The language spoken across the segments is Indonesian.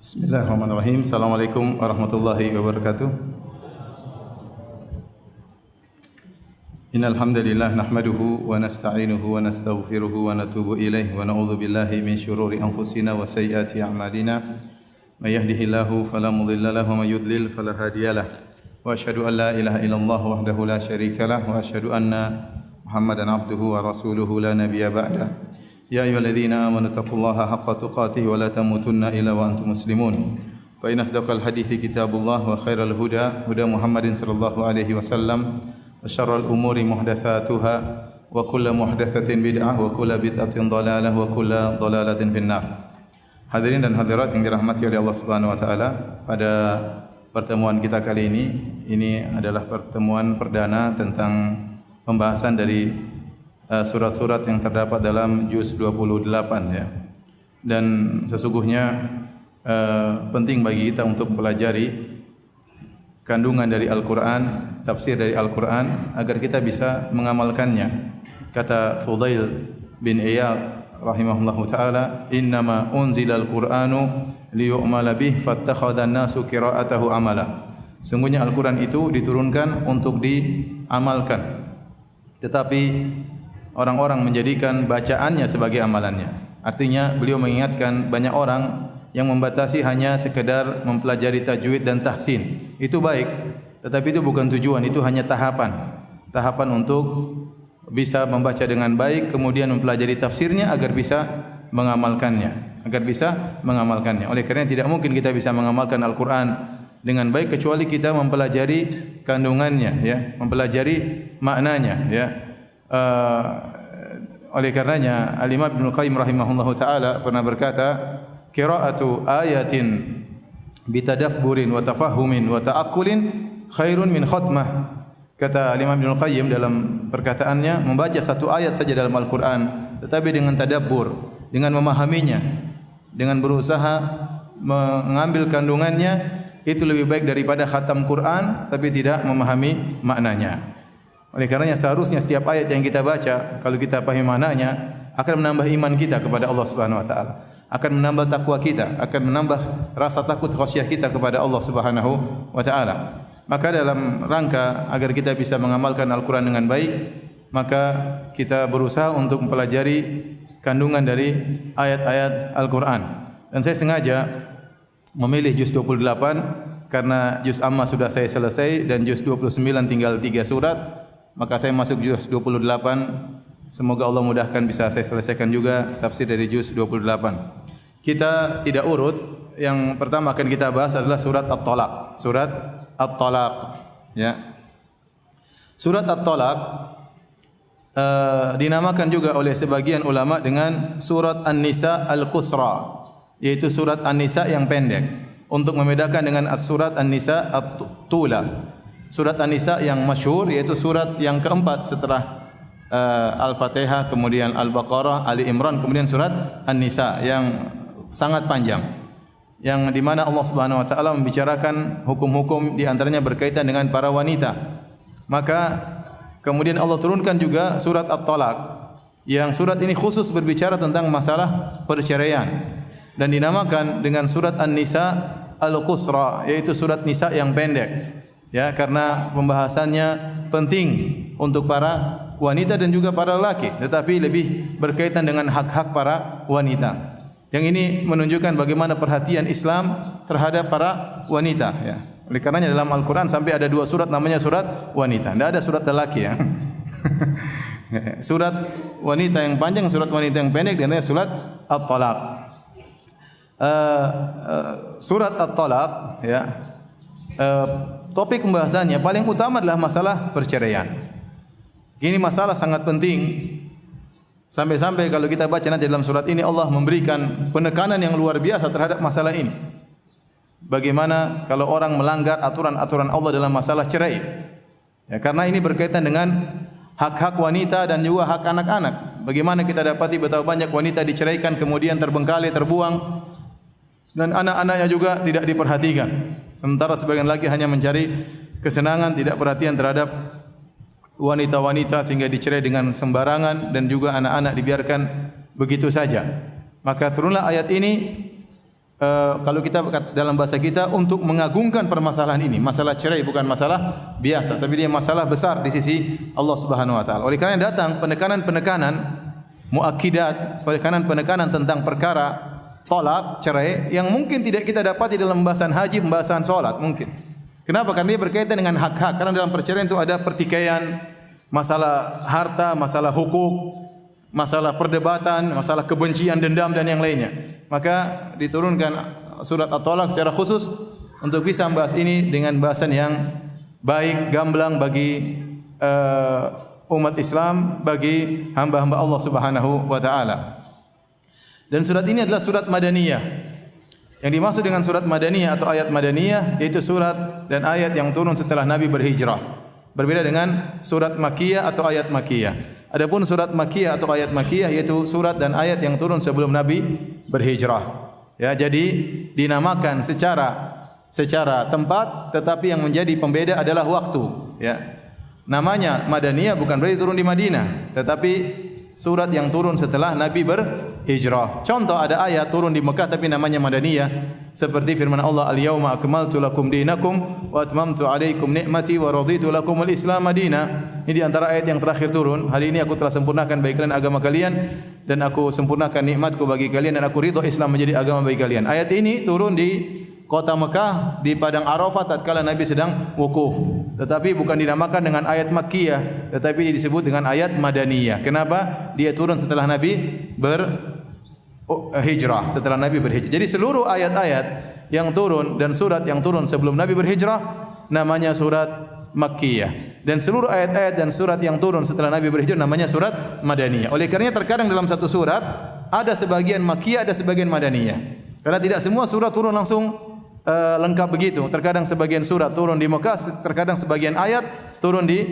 Bismillahirrahmanirrahim. Assalamualaikum warahmatullahi wabarakatuh. Innal hamdalillah nahmaduhu wa nasta'inuhu wa nastaghfiruhu wa natubu ilaihi wa na'udzu billahi min shururi anfusina wa sayyiati a'malina. May yahdihillahu fala mudilla lahu wa may yudlil fala hadiyalah. Wa asyhadu an la ilaha illallah wahdahu la syarikalah wa asyhadu anna Muhammadan abduhu wa rasuluhu la nabiyya ba'dah. Ya ayyuhalladzina amanu taqullaha haqqa tuqatih wa la tamutunna illa wa antum muslimun. Fa inna asdaqal hadithi kitabullah wa khairal huda huda Muhammadin sallallahu alaihi wasallam wa syarrul umuri muhdatsatuha wa kullu muhdatsatin bid'ah wa kullu bid'atin dhalalah wa kullu dhalalatin finnar. Hadirin dan hadirat yang dirahmati oleh Allah Subhanahu wa taala, pada pertemuan kita kali ini adalah pertemuan perdana tentang pembahasan dari surat-surat yang terdapat dalam juz 28 ya. Dan sesungguhnya penting bagi kita untuk mempelajari kandungan dari Al-Qur'an, tafsir dari Al-Qur'an agar kita bisa mengamalkannya. Kata Fudail bin Iyad rahimahullahu taala, "Innama unzilal Qur'anu liyu'mala bih fattakhadhan nasu qira'atahu amala." Sungguhnya Al-Qur'an itu diturunkan untuk diamalkan, tetapi orang-orang menjadikan bacaannya sebagai amalannya. Artinya beliau mengingatkan banyak orang yang membatasi hanya sekedar mempelajari tajwid dan tahsin. Itu baik, tetapi itu bukan tujuan, itu hanya tahapan. Tahapan untuk bisa membaca dengan baik, kemudian mempelajari tafsirnya agar bisa mengamalkannya. Oleh karena tidak mungkin kita bisa mengamalkan Al-Qur'an dengan baik kecuali kita mempelajari kandungannya ya, mempelajari maknanya ya. Oleh karenanya Al-Imam Ibnu Qayyim rahimahullahu taala pernah berkata, qira'atu ayatin bitadabburin wa tafahhumin wa ta'aqqulin khairun min khatmah. Kata Al-Imam Ibnu Qayyim dalam perkataannya, membaca satu ayat saja dalam Al-Qur'an tetapi dengan tadabbur, dengan memahaminya, dengan berusaha mengambil kandungannya, itu lebih baik daripada khatam Quran tapi tidak memahami maknanya. Oleh karenanya seharusnya setiap ayat yang kita baca, kalau kita pahami maknanya, akan menambah iman kita kepada Allah Subhanahu wa taala, akan menambah takwa kita, akan menambah rasa takut khasyah kita kepada Allah Subhanahu wa taala. Maka dalam rangka agar kita bisa mengamalkan Al-Qur'an dengan baik, maka kita berusaha untuk mempelajari kandungan dari ayat-ayat Al-Qur'an. Dan saya sengaja memilih juz 28 karena juz Amma sudah saya selesai dan juz 29 tinggal 3 surat. Maka saya masuk juz 28. Semoga Allah mudahkan bisa saya selesaikan juga tafsir dari juz 28. Kita tidak urut. Yang pertama akan kita bahas adalah surat At-Talaq. Surat At-Talaq ya. Surat At-Talaq dinamakan juga oleh sebagian ulama dengan surat An-Nisa Al-Qusra, yaitu surat An-Nisa yang pendek, untuk membedakan dengan surat An-Nisa At-Tula. Surat An-Nisa yang masyhur yaitu surat yang keempat setelah Al-Fatihah, kemudian Al-Baqarah, Ali Imran, kemudian surat An-Nisa yang sangat panjang, yang di mana Allah Subhanahu wa taala membicarakan hukum-hukum di antaranya berkaitan dengan para wanita. Maka kemudian Allah turunkan juga surat At-Talaq, yang surat ini khusus berbicara tentang masalah perceraian dan dinamakan dengan surat An-Nisa Al-Qusra, yaitu surat Nisa yang pendek. Ya, karena pembahasannya penting untuk para wanita dan juga para lelaki, tetapi lebih berkaitan dengan hak-hak para wanita. Yang ini menunjukkan bagaimana perhatian Islam terhadap para wanita ya. Oleh karenanya dalam Al-Qur'an sampai ada 2 surat namanya surat wanita. Tidak ada surat lelaki ya. Surat wanita yang panjang, surat wanita yang pendek, dan surat At-Talaq. Surat At-Talaq ya. Topik pembahasannya paling utama adalah masalah perceraian. Ini masalah sangat penting. Sampai-sampai kalau kita baca nanti dalam surat ini, Allah memberikan penekanan yang luar biasa terhadap masalah ini. Bagaimana kalau orang melanggar aturan-aturan Allah dalam masalah cerai. Ya, karena ini berkaitan dengan hak-hak wanita dan juga hak anak-anak. Bagaimana kita dapati betapa banyak wanita diceraikan kemudian terbengkalai, terbuang, dan anak-anaknya juga tidak diperhatikan. Sementara sebagian lagi hanya mencari kesenangan, tidak perhatian terhadap wanita-wanita sehingga dicerai dengan sembarangan, dan juga anak-anak dibiarkan begitu saja. Maka turunlah ayat ini kalau kita dalam bahasa kita untuk mengagungkan permasalahan ini. Masalah cerai bukan masalah biasa, tapi dia masalah besar di sisi Allah Subhanahu wa taala. Oleh karena datang penekanan-penekanan muakkidat, penekanan-penekanan tentang perkara tolak, cerai yang mungkin tidak kita dapati dalam pembahasan haji, pembahasan salat mungkin. Kenapa? Karena dia berkaitan dengan hak-hak. Karena dalam perceraian itu ada pertikaian, masalah harta, masalah hukuk, masalah perdebatan, masalah kebencian, dendam dan yang lainnya. Maka diturunkan surat At-Talaq secara khusus untuk bisa membahas ini dengan bahasan yang baik, gamblang bagi umat Islam, bagi hamba-hamba Allah Subhanahu wa taala. Dan surat ini adalah surat Madaniyah. Yang dimaksud dengan surat Madaniyah atau ayat Madaniyah yaitu surat dan ayat yang turun setelah Nabi berhijrah. Berbeda dengan surat Makkiyah atau ayat Makkiyah. Adapun surat Makkiyah atau ayat Makkiyah yaitu surat dan ayat yang turun sebelum Nabi berhijrah. Ya, jadi dinamakan secara tempat, tetapi yang menjadi pembeda adalah waktu. Ya, namanya Madaniyah bukan berarti turun di Madinah, tetapi surat yang turun setelah Nabi berhijrah. Contoh ada ayat turun di Mekah tapi namanya Madaniyah seperti firman Allah Al-Yauma akmaltu lakum dinakum wa atmamtu alaikum ni'mati wa raditu lakum al-Islam madina. Ini di antara ayat yang terakhir turun. Hari ini aku telah sempurnakan bagi kalian agama kalian dan aku sempurnakan nikmatku bagi kalian dan aku ridha Islam menjadi agama bagi kalian. Ayat ini turun di kota Mekah di padang Arafah tatkala Nabi sedang wukuf. Tetapi bukan dinamakan dengan ayat Makkiyah, tetapi disebut dengan ayat Madaniyah. Kenapa? Dia turun setelah Nabi berhijrah, setelah Nabi berhijrah. Jadi seluruh ayat-ayat yang turun dan surat yang turun sebelum Nabi berhijrah namanya surat Makkiyah. Dan seluruh ayat-ayat dan surat yang turun setelah Nabi berhijrah namanya surat Madaniyah. Oleh karenanya terkadang dalam satu surat ada sebagian Makkiyah, ada sebagian Madaniyah. Karena tidak semua surat turun langsung lengkap begitu. Terkadang sebagian surat turun di Mekah, terkadang sebagian ayat turun di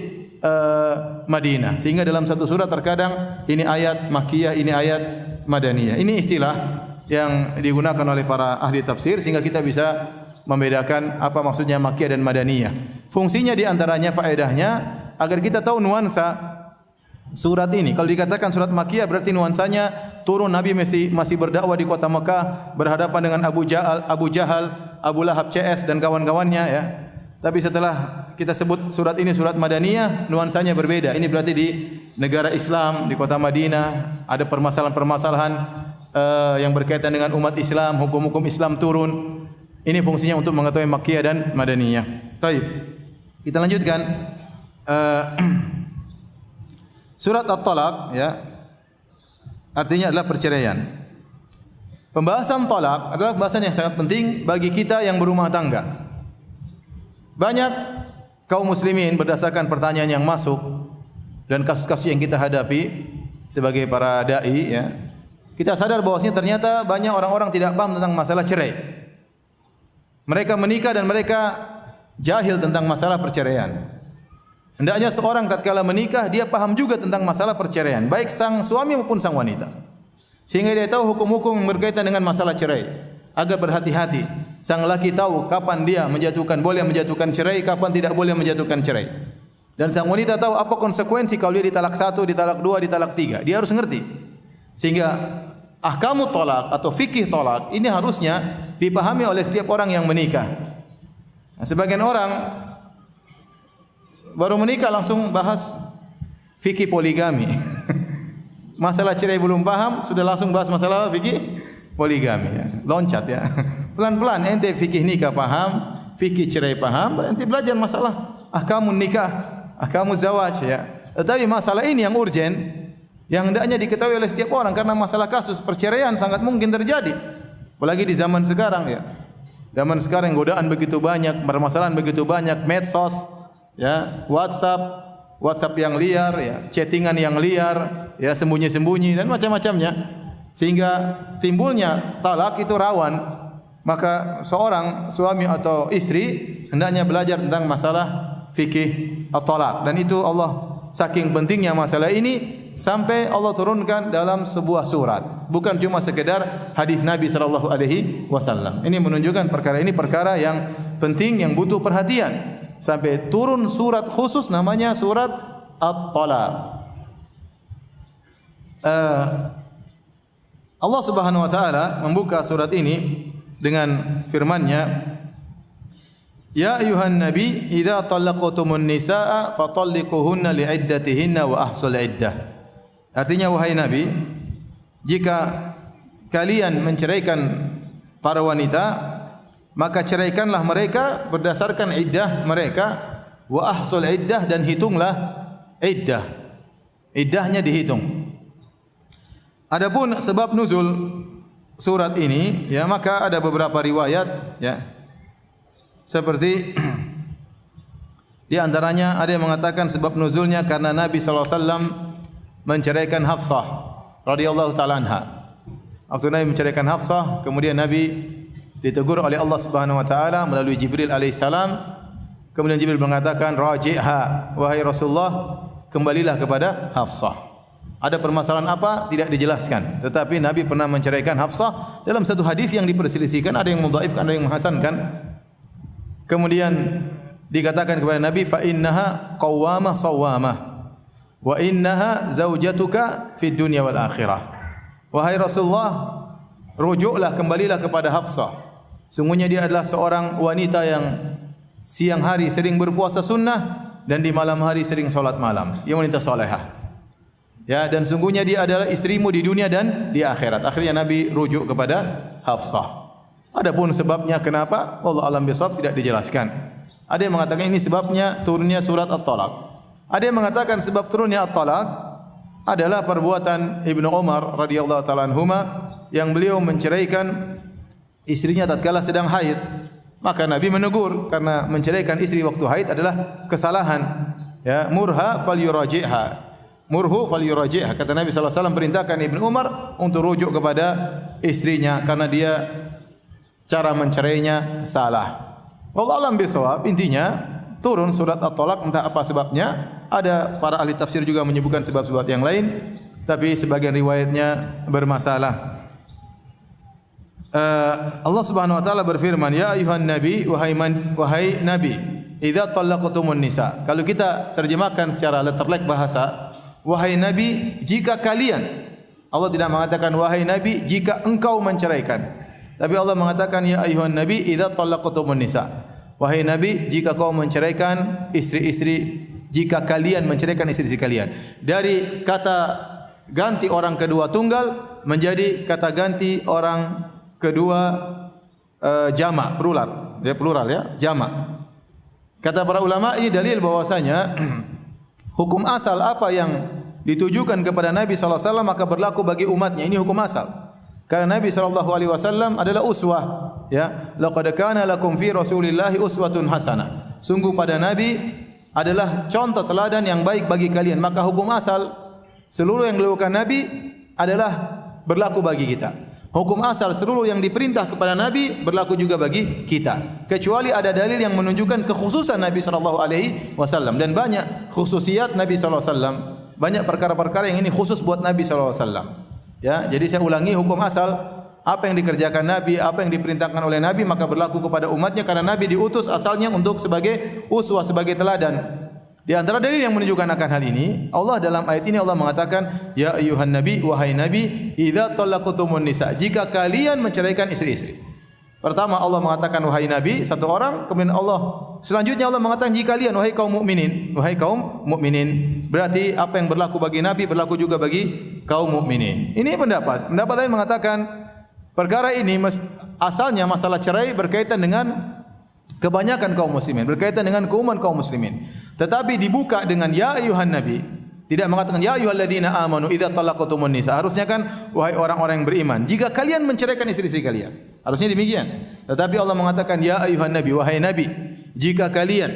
Madinah. Sehingga dalam satu surat terkadang ini ayat Makkiyah, ini ayat Madaniyah. Ini istilah yang digunakan oleh para ahli tafsir sehingga kita bisa membedakan apa maksudnya Makkiyah dan Madaniyah. Fungsinya di antaranya faedahnya agar kita tahu nuansa surat ini. Kalau dikatakan surat Makkiyah berarti nuansanya turun Nabi masih berdakwah di kota Mekah, berhadapan dengan Abu Jahal, Abu Lahab CS dan kawan-kawannya ya. Tapi setelah kita sebut surat ini surat Madaniyah, nuansanya berbeda. Ini berarti di negara Islam, di kota Madinah ada permasalahan-permasalahan yang berkaitan dengan umat Islam, hukum-hukum Islam turun. Ini fungsinya untuk mengetahui Makkiyah dan Madaniyah. Baik. Kita lanjutkan surat At-Talaq ya. Artinya adalah perceraian. Pembahasan talak adalah pembahasan yang sangat penting bagi kita yang berumah tangga. Banyak kaum muslimin berdasarkan pertanyaan yang masuk dan kasus-kasus yang kita hadapi sebagai para dai ya, kita sadar bahwasanya ternyata banyak orang-orang tidak paham tentang masalah cerai. Mereka menikah dan mereka jahil tentang masalah perceraian. Hendaknya seorang tatkala menikah dia paham juga tentang masalah perceraian, baik sang suami maupun sang wanita. Sehingga dia tahu hukum-hukum yang berkaitan dengan masalah cerai. Agar berhati-hati. Sang laki tahu kapan dia boleh menjatuhkan cerai, kapan tidak boleh menjatuhkan cerai. Dan sang wanita tahu apa konsekuensi kalau dia ditalak 1, ditalak 2, ditalak 3. Dia harus ngerti. Sehingga ahkamu talak atau fikih talak ini harusnya dipahami oleh setiap orang yang menikah. Nah, sebagian orang baru menikah langsung bahas fikih poligami. Masalah cerai belum paham, sudah langsung bahas masalah fikih poligami ya. Loncat ya. Pelan-pelan ente fikih nikah paham, fikih cerai paham, ente belajar masalah ahkamun nikah, ahkamu zawaj ya. Tetapi masalah ini yang urgen, yang hendaknya diketahui oleh setiap orang karena masalah kasus perceraian sangat mungkin terjadi. Apalagi di zaman sekarang ya. Zaman sekarang godaan begitu banyak, permasalahan begitu banyak, medsos ya, WhatsApp yang liar ya, chattingan yang liar ya, sembunyi-sembunyi dan macam-macamnya. Sehingga timbulnya talak itu rawan. Maka seorang suami atau istri hendaknya belajar tentang masalah fikih at-talaq, dan itu Allah saking pentingnya masalah ini sampai Allah turunkan dalam sebuah surat, bukan cuma sekedar hadis Nabi sallallahu alaihi wasallam. Ini menunjukkan perkara ini perkara yang penting yang butuh perhatian sampai turun surat khusus namanya surat at-talaq. Allah Subhanahu wa taala membuka surat ini dengan firman-Nya, "Ya ayuhan nabi, idza talaqtumun nisaa fatalliquhunna li'iddatihinna wa ahsul iddah." Artinya, wahai Nabi, jika kalian menceraikan para wanita, maka ceraikanlah mereka berdasarkan iddah mereka, wa ahsul iddah, dan hitunglah iddah. Iddahnya dihitung. Adapun sebab nuzul surat ini, ya, maka ada beberapa riwayat, ya. Seperti di antaranya ada yang mengatakan sebab nuzulnya karena Nabi sallallahu alaihi wasallam menceraikan Hafsah radhiyallahu taala anha. Waktu Nabi menceraikan Hafsah, kemudian Nabi ditegur oleh Allah Subhanahu wa taala melalui Jibril alaihi salam. Kemudian Jibril mengatakan, "Raji'ha, wahai Rasulullah, kembalilah kepada Hafsah." Ada permasalahan apa? Tidak dijelaskan. Tetapi Nabi pernah menceraikan Hafsah dalam satu hadis yang diperselisihkan, ada yang mendhaifkan, ada yang menghasankan. Kemudian dikatakan kepada Nabi, "Fa innaha qawwamah sawwamah wa innaha zaujatuka fid dunya wal akhirah." Wahai Rasulullah, rujuklah, kembalilah kepada Hafsah. Sungguhnya dia adalah seorang wanita yang siang hari sering berpuasa sunnah dan di malam hari sering salat malam. Dia wanita salehah. Ya, dan sungguhnya dia adalah istrimu di dunia dan di akhirat. Akhirnya Nabi rujuk kepada Hafsah. Adapun sebabnya kenapa, wallahu alam bisawab, tidak dijelaskan. Ada yang mengatakan ini sebabnya turunnya surat At-Talaq. Ada yang mengatakan sebab turunnya At-Talaq adalah perbuatan Ibnu Umar radhiyallahu taala anhuma yang beliau menceraikan istrinya tatkala sedang haid. Maka Nabi menegur karena menceraikan istri waktu haid adalah kesalahan. Ya, murha falyuraji'ha. Murhu falyuraji'ha. Kata Nabi sallallahu alaihi wasallam, perintahkan Ibnu Umar untuk rujuk kepada istrinya karena dia cara mencerainya salah. Wallahu a'lam bishawab. Intinya turun surat At-Talaq, entah apa sebabnya. Ada para ahli tafsir juga menyebutkan sebab-sebab yang lain, tapi sebagian riwayatnya bermasalah. Allah Subhanahu wa taala berfirman, "Ya ayuhan nabi, wahai nabi, idza talaqtumun nisa." Kalau kita terjemahkan secara letterlek bahasa, wahai nabi, jika kalian, Allah tidak mengatakan wahai nabi jika engkau menceraikan. Tapi Allah mengatakan ya ayuhan nabi idza talaqtumun nisa. Wahai nabi, jika kau menceraikan istri-istri, jika kalian menceraikan istri-istri kalian. Dari kata ganti orang kedua tunggal menjadi kata ganti orang kedua jamak, plural ya, jamak. Kata para ulama ini dalil bahwasanya hukum asal apa yang ditujukan kepada Nabi sallallahu alaihi wasallam maka berlaku bagi umatnya. Ini hukum asal. Karena Nabi sallallahu alaihi wasallam adalah uswah, ya. Laqad kana lakum fi Rasulillahi uswatun hasanah. Sungguh pada Nabi adalah contoh teladan yang baik bagi kalian. Maka hukum asal seluruh yang dilakukan Nabi adalah berlaku bagi kita. Hukum asal seluruh yang diperintah kepada Nabi berlaku juga bagi kita. Kecuali ada dalil yang menunjukkan kekhususan Nabi sallallahu alaihi wasallam, dan banyak khususiat Nabi sallallahu alaihi wasallam. Banyak perkara-perkara yang ini khusus buat Nabi sallallahu alaihi wasallam. Ya, jadi saya ulangi, hukum asal apa yang dikerjakan Nabi, apa yang diperintahkan oleh Nabi maka berlaku kepada umatnya karena Nabi diutus asalnya untuk sebagai uswah, sebagai teladan. Di antara dalil yang menunjukkan akan hal ini, Allah dalam ayat ini Allah mengatakan, ya ayuhan nabi, wahai nabi, idza talaqtumun nisa, jika kalian menceraikan istri-istri. Pertama Allah mengatakan wahai nabi, satu orang, kemudian Allah selanjutnya Allah mengatakan jika kalian, wahai kaum mukminin, wahai kaum mukminin. Berarti apa yang berlaku bagi nabi berlaku juga bagi kaum mukminin. Ini pendapat lain mengatakan perkara ini asalnya masalah cerai berkaitan dengan kebanyakan kaum muslimin, berkaitan dengan keumuman kaum muslimin. Tetapi dibuka dengan ya ayuhan nabi, tidak mengatakan ya ayyuhalladzina amanu idza talaqtumun nisa. Harusnya kan wahai orang-orang yang beriman, jika kalian menceraikan istri-istri kalian. Harusnya demikian. Tetapi Allah mengatakan ya ayuhan nabi, wahai nabi, jika kalian.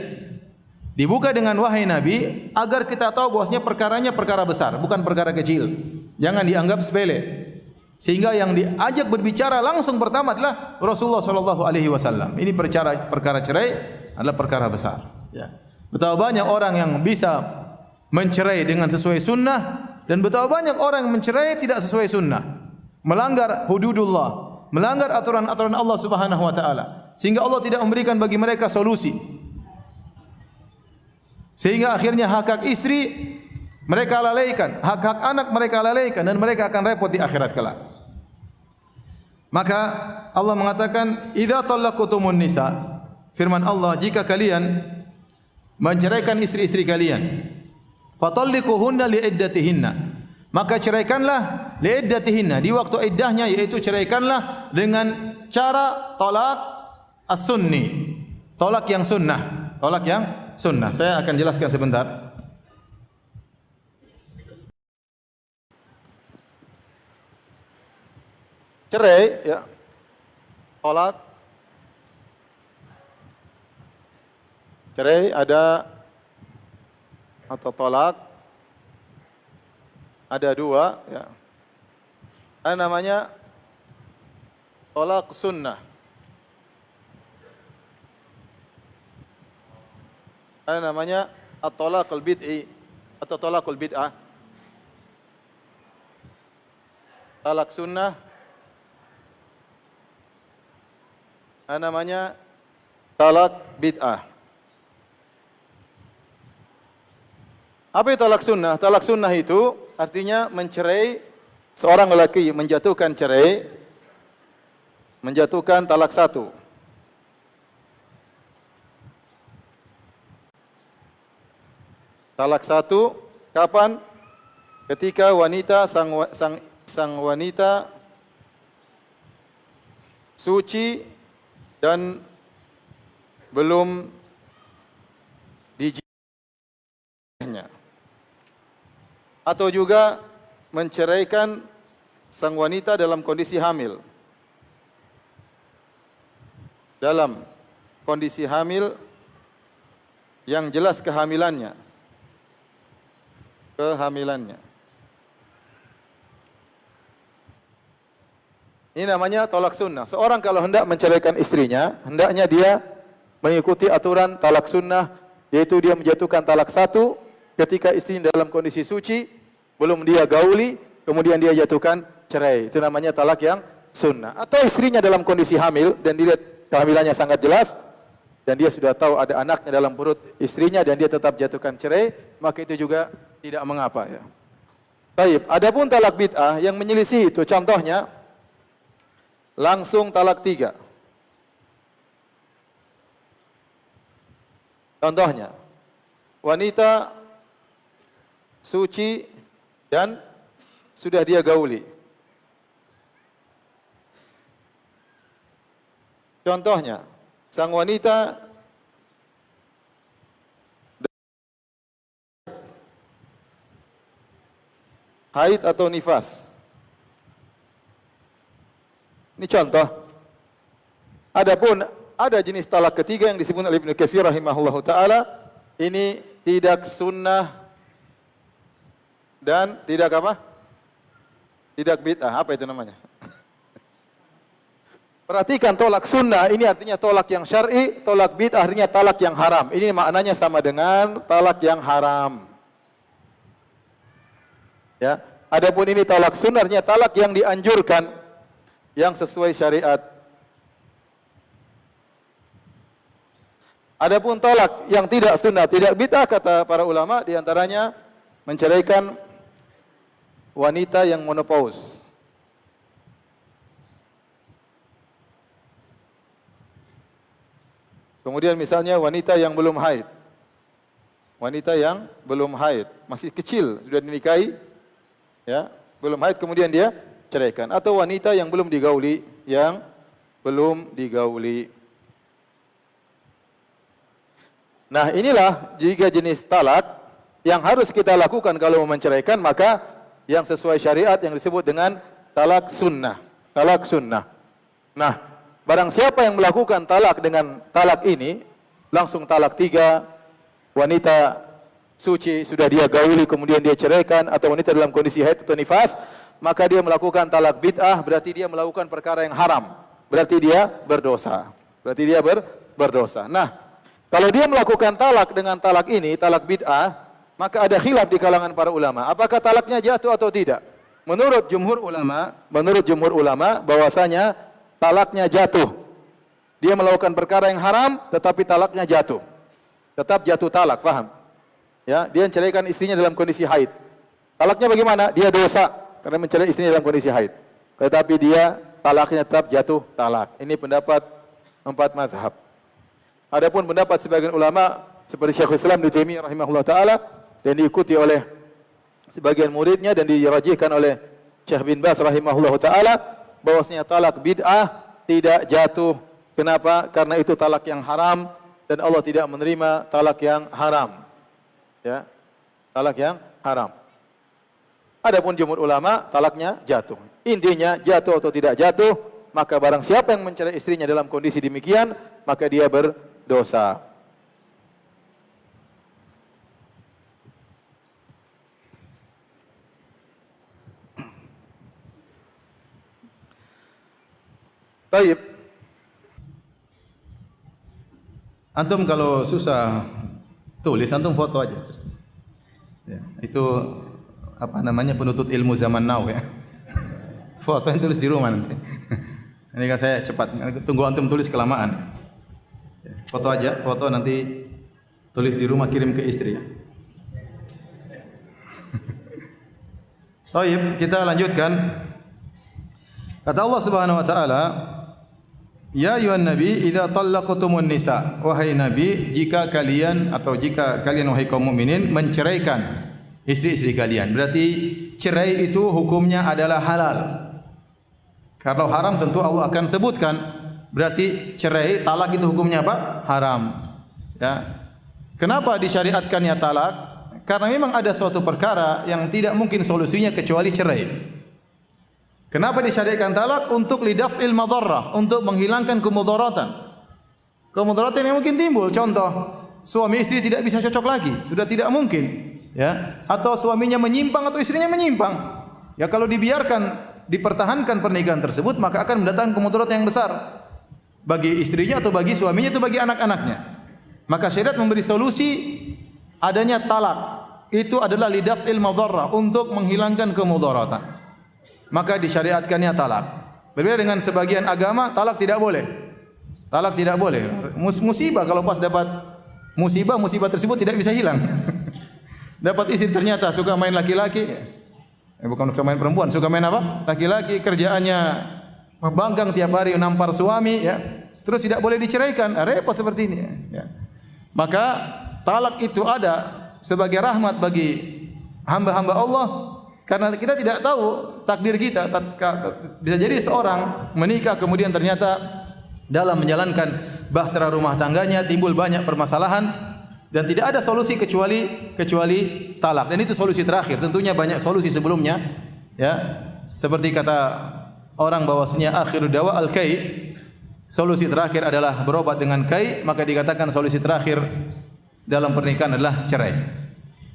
Dibuka dengan wahai nabi agar kita tahu bahwasanya perkaranya perkara besar, bukan perkara kecil. Jangan dianggap sepele. Sehingga yang diajak berbicara langsung pertama adalah Rasulullah sallallahu alaihi wasallam. Ini perkara cerai adalah perkara besar, ya. Betapa banyak orang yang bisa mencerai dengan sesuai sunnah dan betapa banyak orang yang mencerai tidak sesuai sunnah, melanggar hududullah, melanggar aturan-aturan Allah Subhanahu wa taala, sehingga Allah tidak memberikan bagi mereka solusi. Sehingga akhirnya hak-hak istri mereka lalaikan, hak-hak anak mereka lalaikan, dan mereka akan repot di akhirat kelak. Maka Allah mengatakan, "Idza talaqtumun nisa." Firman Allah, jika kalian menceraikan istri-istri kalian, fatalliquhunna liiddatihinna. Maka ceraikanlah liiddatihinna, di waktu iddahnya, yaitu ceraikanlah dengan cara tolak as-sunni. Tolak yang sunnah. Tolak yang sunnah. Saya akan jelaskan sebentar. Cerai, ya. Tolak. Cerai ada atau tolak ada dua, ya. Ada namanya tolak sunnah. Ada namanya at-talaqul bid'i atau talaqul bid'ah. Talak sunnah. Ada namanya talak bid'ah. Apa itu talak sunnah? Talak sunnah itu artinya mencerai seorang lelaki, menjatuhkan cerai, menjatuhkan talak satu. Talak satu kapan? Ketika wanita sang wanita suci dan belum dijihnya. Atau juga menceraikan sang wanita dalam kondisi hamil. Dalam kondisi hamil yang jelas kehamilannya. Ini namanya tolak sunnah. Seorang kalau hendak menceraikan istrinya, hendaknya dia mengikuti aturan talak sunnah, yaitu dia menjatuhkan talak satu ketika istrinya dalam kondisi suci, belum dia gauli, kemudian dia jatuhkan cerai. Itu namanya talak yang sunnah. Atau istrinya dalam kondisi hamil dan dilihat kehamilannya sangat jelas, dan dia sudah tahu ada anaknya dalam perut istrinya dan dia tetap jatuhkan cerai, maka itu juga tidak mengapa, ya. Baik, adapun talak bid'ah yang menyelisih itu, contohnya langsung talak 3. Contohnya, wanita suci dan sudah dia gauli. Contohnya, sang wanita haid atau nifas. Ini contoh. Adapun ada jenis talak ketiga yang disebut oleh Ibnu Katsir rahimahullahu taala, ini tidak sunnah dan tidak apa? Tidak bid'ah. Apa itu namanya? Perhatikan, tolak sunnah ini artinya tolak yang syar'i, tolak bid'ah artinya talak yang haram. Ini maknanya sama dengan talak yang haram. Ya. Adapun ini talak sunnah artinya talak yang dianjurkan, yang sesuai syariat. Adapun talak yang tidak sunnah, tidak bid'ah, kata para ulama, di antaranya menceraikan wanita yang menopause. Kemudian misalnya wanita yang belum haid. Wanita yang belum haid, masih kecil, sudah dinikahi, ya, belum haid, kemudian dia ceraikan. Atau wanita yang belum digauli, Nah, inilah jika jenis talak yang harus kita lakukan kalau mau menceraikan, maka yang sesuai syariat yang disebut dengan talak sunnah. Talak sunnah. Nah, barang siapa yang melakukan talak dengan talak ini, langsung talak 3, wanita suci sudah dia gauli kemudian dia ceraikan, atau wanita dalam kondisi haid atau nifas, maka dia melakukan talak bid'ah, berarti dia melakukan perkara yang haram. Berarti dia berdosa. Berdosa. Nah, kalau dia melakukan talak dengan talak ini, talak bid'ah, maka ada khilaf di kalangan para ulama. Apakah talaknya jatuh atau tidak? Menurut jumhur ulama bahwasanya talaknya jatuh. Dia melakukan perkara yang haram, tetapi talaknya jatuh. Tetap jatuh talak, paham? Ya, dia menceraikan istrinya dalam kondisi haid. Talaknya bagaimana? Dia dosa karena mencerai istrinya dalam kondisi haid. Tetapi dia talaknya tetap jatuh talak. Ini pendapat 4 mazhab. Adapun pendapat sebagian ulama seperti Syekhul Islam Ibnu Taimiyah rahimahullah taala dan diikuti oleh sebagian muridnya dan dirajihkan oleh Syekh bin Baz rahimahullah taala bahwasanya talak bid'ah tidak jatuh. Kenapa? Karena itu talak yang haram dan Allah tidak menerima talak yang haram. Ya. Talak yang haram. Adapun jumhur ulama talaknya jatuh. Intinya jatuh atau tidak jatuh, maka barang siapa yang mencerai istrinya dalam kondisi demikian, maka dia berdosa. Baik. Antum kalau susah tulis, antum foto aja. Ya, itu apa namanya penuntut ilmu zaman now ya. Foto yang tulis di rumah nanti. Ini kan saya cepat, tunggu antum tulis kelamaan. Foto aja, foto nanti tulis di rumah kirim ke istri ya. Baik, kita lanjutkan. Kata Allah Subhanahu wa taala, "Ya ayuhan nabi, idza talaqtumun nisa." Wahai nabi, jika kalian wahai kaum mukminin menceraikan istri-istri kalian, berarti cerai itu hukumnya adalah halal. Kalau haram tentu Allah akan sebutkan. Berarti cerai, talak itu hukumnya apa? Haram. Ya. Kenapa disyariatkannya talak? Karena memang ada suatu perkara yang tidak mungkin solusinya kecuali cerai. Kenapa disyariatkan talak? Untuk lidaf'il madarrah, untuk menghilangkan kemudaratan. Kemudaratan yang mungkin timbul. Contoh, suami istri tidak bisa cocok lagi, sudah tidak mungkin. Ya, atau suaminya menyimpang atau istrinya menyimpang. Ya, kalau dibiarkan dipertahankan pernikahan tersebut, maka akan mendatangkan kemudaratan yang besar bagi istrinya atau bagi suaminya atau bagi anak-anaknya. Maka syariat memberi solusi adanya talak. Itu adalah lidaf'il madarrah, untuk menghilangkan kemudaratan. Maka disyariatkannya talak. Berbeda dengan sebagian agama, talak tidak boleh. Talak tidak boleh. Musibah, kalau pas dapat musibah tersebut tidak bisa hilang. Dapat istri ternyata suka main laki-laki, bukan suka main perempuan, suka main apa? Laki-laki, kerjaannya membanggang tiap hari nampar suami, ya. Terus tidak boleh diceraikan, repot seperti ini. Ya. Maka talak itu ada sebagai rahmat bagi hamba-hamba Allah, karena kita tidak tahu takdir kita. Bisa jadi seorang menikah kemudian ternyata dalam menjalankan bahtera rumah tangganya timbul banyak permasalahan. Dan tidak ada solusi kecuali talak. Dan itu solusi terakhir. Tentunya banyak solusi sebelumnya. Ya, seperti kata orang bahwasanya akhiru dawa al-kai. Solusi terakhir adalah berobat dengan kai. Maka dikatakan solusi terakhir dalam pernikahan adalah cerai.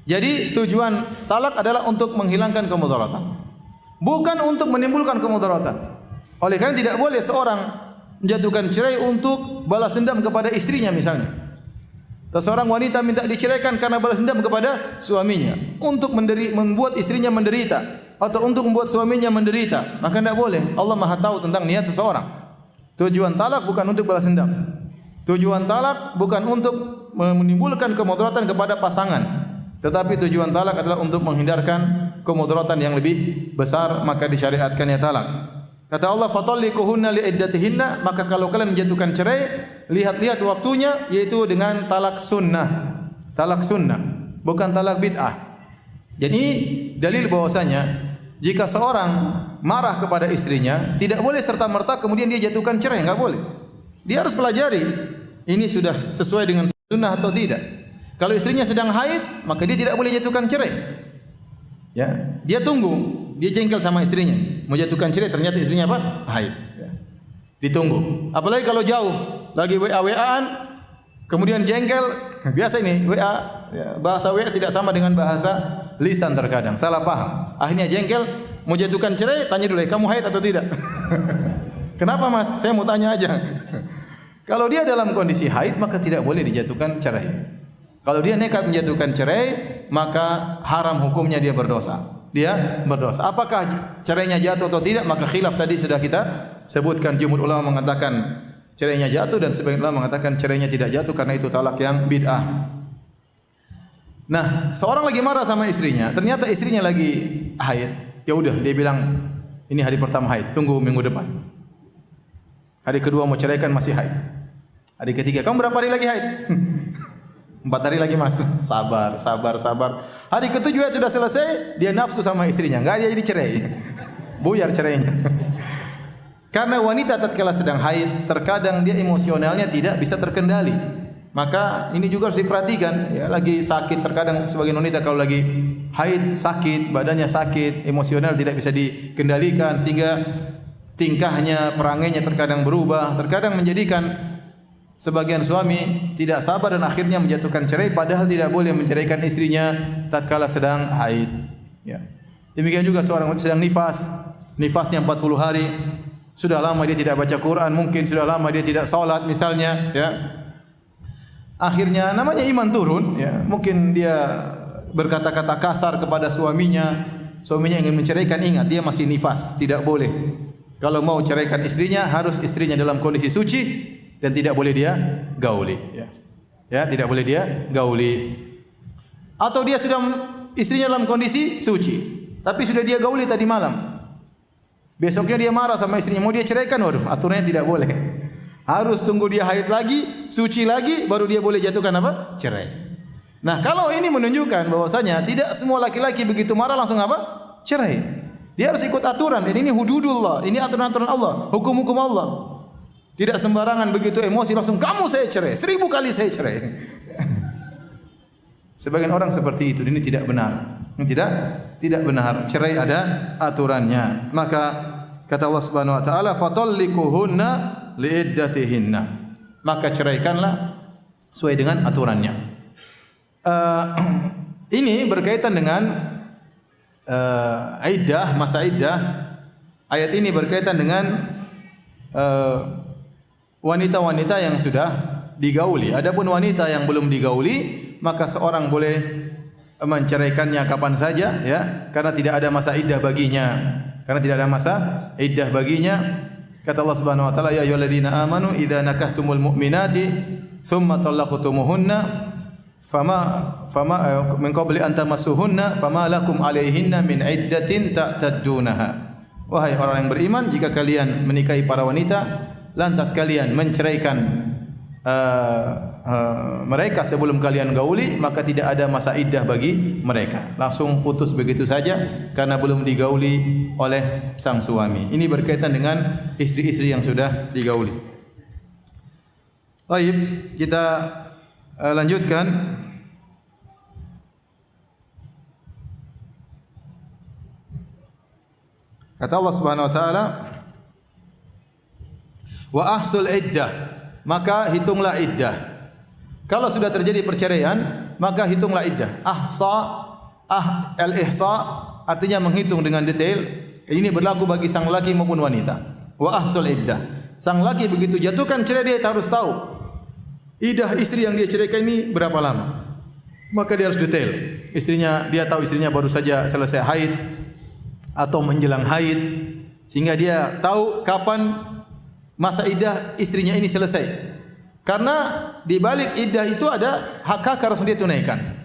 Jadi tujuan talak adalah untuk menghilangkan kemudaratan, bukan untuk menimbulkan kemudaratan. Oleh karena tidak boleh seorang menjatuhkan cerai untuk balas dendam kepada istrinya misalnya. Seorang wanita minta diceraikan karena balas dendam kepada suaminya, untuk membuat istrinya menderita atau untuk membuat suaminya menderita, maka tidak boleh. Allah Maha tahu tentang niat seseorang. Tujuan talak bukan untuk balas dendam. Tujuan talak bukan untuk menimbulkan kemudaratan kepada pasangan, tetapi tujuan talak adalah untuk menghindarkan kemudaratan yang lebih besar, maka disyariatkannya talak. Kata Allah, "Fatalliquhunna li'iddatihinna." Maka kalau kalian menjatuhkan cerai, lihat-lihat waktunya, yaitu dengan talak sunnah. Talak sunnah, bukan talak bid'ah. Jadi ini dalil bahwasanya jika seorang marah kepada istrinya, tidak boleh serta-merta kemudian dia jatuhkan cerai, enggak boleh. Dia harus pelajari ini sudah sesuai dengan sunnah atau tidak. Kalau istrinya sedang haid, maka dia tidak boleh jatuhkan cerai. Ya, dia tunggu, dia jengkel sama istrinya, mau jatuhkan cerai, ternyata istrinya apa? Haid. Ya. Ditunggu. Apalagi kalau jauh, lagi WA-WA-an, kemudian jengkel, biasa ini WA, ya, bahasa WA tidak sama dengan bahasa lisan terkadang, salah paham. Akhirnya jengkel, mau jatuhkan cerai, tanya dulu, kamu haid atau tidak? Kenapa mas? Saya mau tanya aja. Kalau dia dalam kondisi haid, maka tidak boleh dijatuhkan cerai. Kalau dia nekat menjatuhkan cerai, maka haram hukumnya, dia berdosa. Dia berdosa. Apakah cerainya jatuh atau tidak? Maka khilaf tadi sudah kita sebutkan. Jumhur ulama mengatakan cerainya jatuh dan sebagian ulama mengatakan cerainya tidak jatuh karena itu talak yang bid'ah. Nah, seorang lagi marah sama istrinya, ternyata istrinya lagi haid. Ya udah, dia bilang ini hari pertama haid, tunggu minggu depan. Hari kedua mau ceraikan masih haid. Hari ketiga, kamu berapa hari lagi haid? 4 hari lagi mas. Sabar. Hari ketujuh sudah selesai, dia nafsu sama istrinya. Enggak, dia jadi cerai. Buyar cerainya. Karena wanita tatkala sedang haid, terkadang dia emosionalnya tidak bisa terkendali. Maka ini juga harus diperhatikan. Ya, lagi sakit, terkadang sebagian wanita kalau lagi haid sakit, badannya sakit, emosional tidak bisa dikendalikan sehingga tingkahnya, perangainya terkadang berubah, terkadang menjadikan sebagian suami tidak sabar dan akhirnya menjatuhkan cerai, padahal tidak boleh menceraikan istrinya tatkala sedang haid. Ya. Demikian juga seorang wanita sedang nifasnya 40 hari, sudah lama dia tidak baca Quran, mungkin sudah lama dia tidak salat misalnya, ya. Akhirnya namanya iman turun, ya. Mungkin dia berkata-kata kasar kepada suaminya ingin menceraikan, ingat dia masih nifas, tidak boleh. Kalau mau ceraikan istrinya, harus istrinya dalam kondisi suci dan tidak boleh dia gauli, ya. Ya, tidak boleh dia gauli. Atau dia sudah istrinya dalam kondisi suci, tapi sudah dia gauli tadi malam. Besoknya dia marah sama istrinya, mau dia ceraikan, waduh, aturannya tidak boleh. Harus tunggu dia haid lagi, suci lagi, baru dia boleh jatuhkan apa? Cerai. Nah, kalau ini menunjukkan bahwasanya tidak semua laki-laki begitu marah langsung apa? Cerai. Dia harus ikut aturan, dan ini hududullah, ini aturan-aturan Allah, hukum-hukum Allah. Tidak sembarangan begitu emosi langsung kamu saya cerai, 1000 kali saya cerai. Sebagian orang seperti itu, ini tidak benar. Tidak benar. Cerai ada aturannya. Maka kata Allah Subhanahu wa taala, "Fatallikuhunna liiddatihinna." Maka ceraikanlah sesuai dengan aturannya. Ini berkaitan dengan iddah, masa iddah. Ayat ini berkaitan dengan wanita-wanita yang sudah digauli. Adapun wanita yang belum digauli, maka seorang boleh menceraikannya kapan saja, ya, karena tidak ada masa iddah baginya. Kata Allah Subhanahu wa taala, ya ayyuhalladzina amanu idza nakahtumul mu'minati tsumma talaqtumuhunna fama min qabli an tamassuhunna fama lakum 'alaihinna min iddatin ta'taddunaha. Wahai orang yang beriman, jika kalian menikahi para wanita lantas kalian menceraikan mereka sebelum kalian gauli, maka tidak ada masa iddah bagi mereka. Langsung putus begitu saja karena belum digauli oleh sang suami. Ini berkaitan dengan istri-istri yang sudah digauli. Baik, kita lanjutkan. Kata Allah Subhanahu wa taala, "Wa ahsul iddah." Maka hitunglah iddah. Kalau sudah terjadi perceraian, maka hitunglah iddah. Al-ihsa artinya menghitung dengan detail. Ini berlaku bagi sang laki maupun wanita. Wa ahsul iddah. Sang laki begitu jatuhkan cerai, dia harus tahu iddah istri yang dia ceraikan ini berapa lama. Maka dia harus detail. Dia tahu istrinya baru saja selesai haid atau menjelang haid, sehingga dia tahu kapan masa iddah istrinya ini selesai. Karena di balik iddah itu ada hak-hak harus dia tunaikan.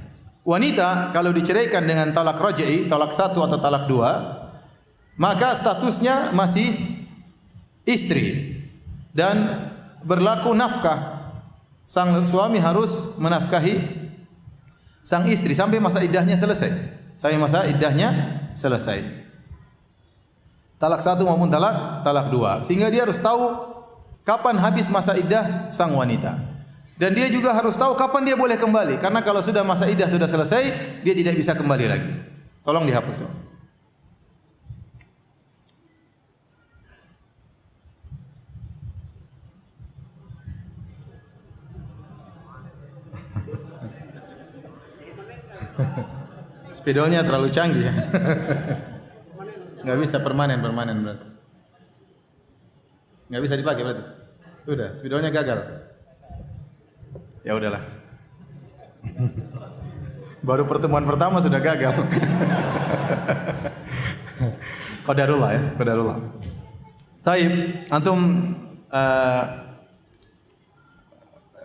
Wanita kalau diceraikan dengan talak raj'i, talak 1 atau talak 2, maka statusnya masih istri dan berlaku nafkah. Sang suami harus menafkahi sang istri sampai masa iddahnya selesai. Talak 1 maupun talak 2. Sehingga dia harus tahu kapan habis masa iddah sang wanita. Dan dia juga harus tahu kapan dia boleh kembali. Karena kalau sudah masa iddah sudah selesai, dia tidak bisa kembali lagi. Tolong dihapus. Spidolnya terlalu canggih ya. Nggak bisa permanen berarti. Nggak bisa dipakai berarti. Udah, spidolnya gagal. Ya udahlah. Baru pertemuan pertama sudah gagal. Qadarullah ya, qadarullah. Taib, antum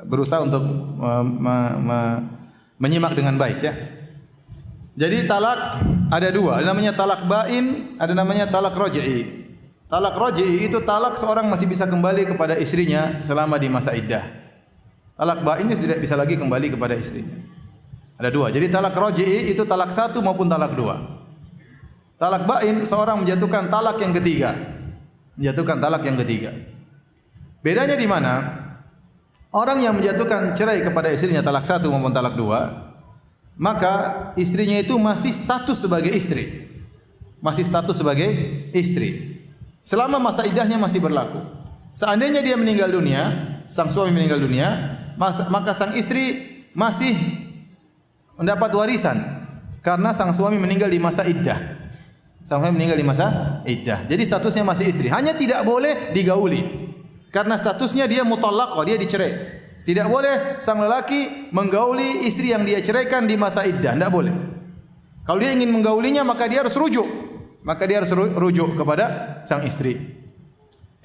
berusaha untuk menyimak dengan baik ya. Jadi talak ada 2, ada namanya talak bain, ada namanya talak raj'i. Talak raj'i itu talak seorang masih bisa kembali kepada istrinya selama di masa iddah. Talak ba'in itu tidak bisa lagi kembali kepada istrinya. Ada dua. Jadi talak raj'i itu talak satu maupun talak dua. Talak ba'in seorang menjatuhkan talak yang ketiga. Menjatuhkan talak yang ketiga. Bedanya di mana? Orang yang menjatuhkan cerai kepada istrinya talak satu maupun talak dua, maka istrinya itu masih status sebagai istri. Masih status sebagai istri. Selama masa iddahnya masih berlaku. Seandainya dia meninggal dunia, sang suami meninggal dunia, maka sang istri masih mendapat warisan karena sang suami meninggal di masa iddah. Sang suami meninggal di masa iddah. Jadi statusnya masih istri. Hanya tidak boleh digauli. Karena statusnya dia mutallaqah, dia dicerai. Tidak boleh sang lelaki menggauli istri yang dia ceraikan di masa iddah, tidak boleh. Kalau dia ingin menggaulinya maka dia harus rujuk. Maka dia harus rujuk kepada sang istri.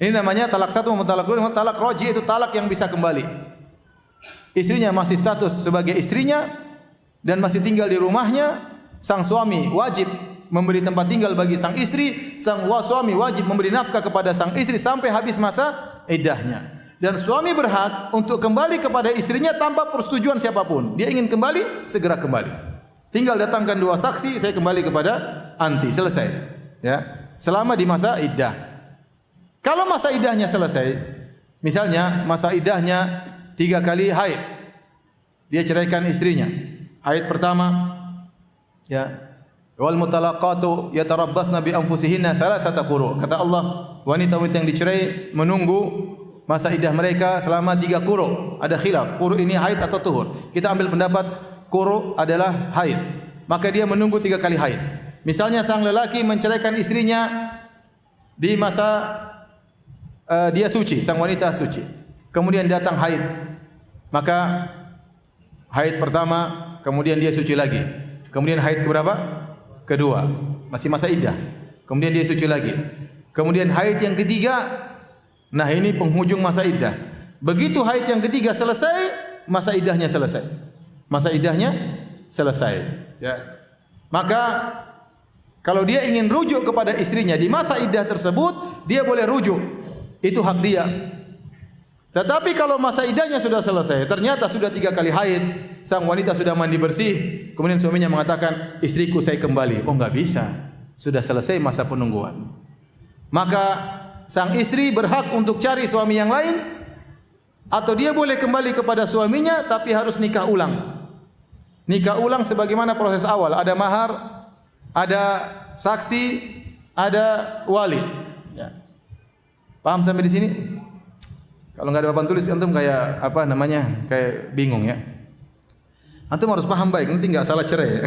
Ini namanya talak satu maupun talak dua. Talak raj'i itu talak yang bisa kembali. Istrinya masih status sebagai istrinya dan masih tinggal di rumahnya. Sang suami wajib memberi tempat tinggal bagi sang istri. Sang suami wajib memberi nafkah kepada sang istri sampai habis masa iddahnya. Dan suami berhak untuk kembali kepada istrinya tanpa persetujuan siapapun. Dia ingin kembali, segera kembali. Tinggal datangkan dua saksi, saya kembali kepada anti, selesai. Ya, selama di masa iddah. Kalau masa iddahnya selesai, misalnya masa iddahnya 3 kali haid, dia ceraikan istrinya. Haid pertama, ya, wal mutalaqatu yatarabbasna bi anfusihinna thalathata quru. Kata Allah, wanita-wanita yang dicerai menunggu masa iddah mereka selama 3 quru. Ada khilaf, quru ini haid atau tuhur. Kita ambil pendapat quru adalah haid. Maka dia menunggu 3 kali haid. Misalnya sang lelaki menceraikan istrinya di masa dia suci, sang wanita suci. Kemudian datang haid. Maka haid pertama, kemudian dia suci lagi. Kemudian haid keberapa? Kedua. Masih masa iddah. Kemudian dia suci lagi. Kemudian haid yang ketiga. Nah, ini penghujung masa iddah. Begitu haid yang ketiga selesai, masa iddahnya selesai. Masa iddahnya selesai, ya. Maka kalau dia ingin rujuk kepada istrinya di masa iddah tersebut, dia boleh rujuk. Itu hak dia. Tetapi kalau masa iddahnya sudah selesai, ternyata sudah 3 kali haid, sang wanita sudah mandi bersih, kemudian suaminya mengatakan, "Istriku saya kembali." Oh, enggak bisa. Sudah selesai masa penungguan. Maka sang istri berhak untuk cari suami yang lain, atau dia boleh kembali kepada suaminya tapi harus nikah ulang. Nikah ulang sebagaimana proses awal, ada mahar, ada saksi, ada wali. Ya. Paham sampai di sini? Kalau nggak ada papan tulis, antum kayak apa namanya? Kayak bingung ya. Antum harus paham baik, nanti nggak salah cerai. Ya.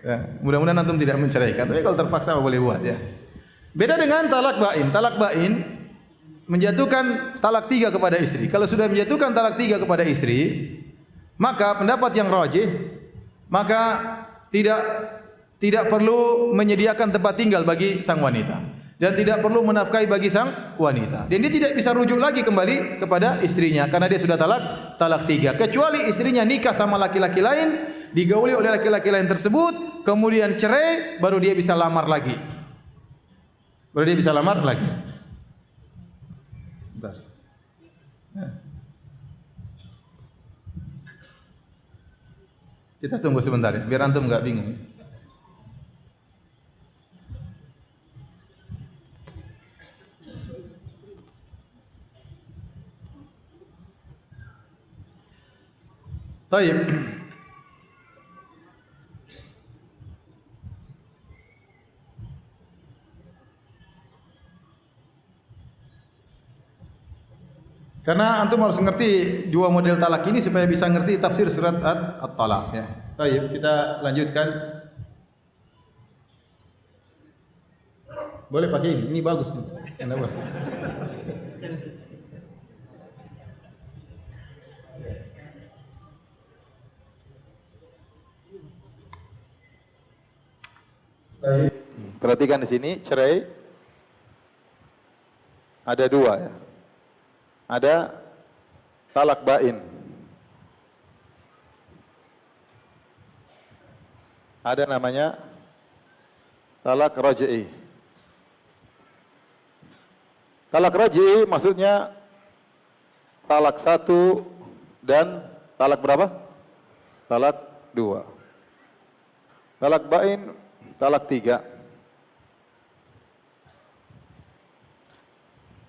Ya, mudah-mudahan antum tidak menceraikan. Tapi kalau terpaksa boleh buat ya. Beda dengan talak ba'in. Talak ba'in menjatuhkan talak 3 kepada istri. Kalau sudah menjatuhkan talak 3 kepada istri, maka pendapat yang rajih, maka tidak perlu menyediakan tempat tinggal bagi sang wanita dan tidak perlu menafkahi bagi sang wanita. Dan dia tidak bisa rujuk lagi kembali kepada istrinya karena dia sudah talak 3. Kecuali istrinya nikah sama laki-laki lain, digauli oleh laki-laki lain tersebut, kemudian cerai, baru dia bisa lamar lagi. Bentar. Kita tunggu sebentar ya, biar antum enggak bingung. Baik. Karena antum harus ngerti 2 model talak ini supaya bisa ngerti tafsir surat At-Talaq ya. Baik, kita lanjutkan. Boleh pakai ini bagus nih. Kenapa? Baik. Perhatikan di sini cerai ada 2 ya. Ada talak ba'in. Ada namanya talak raj'i. Talak raj'i maksudnya talak 1 dan talak berapa? Talak 2. Talak bain, talak 3.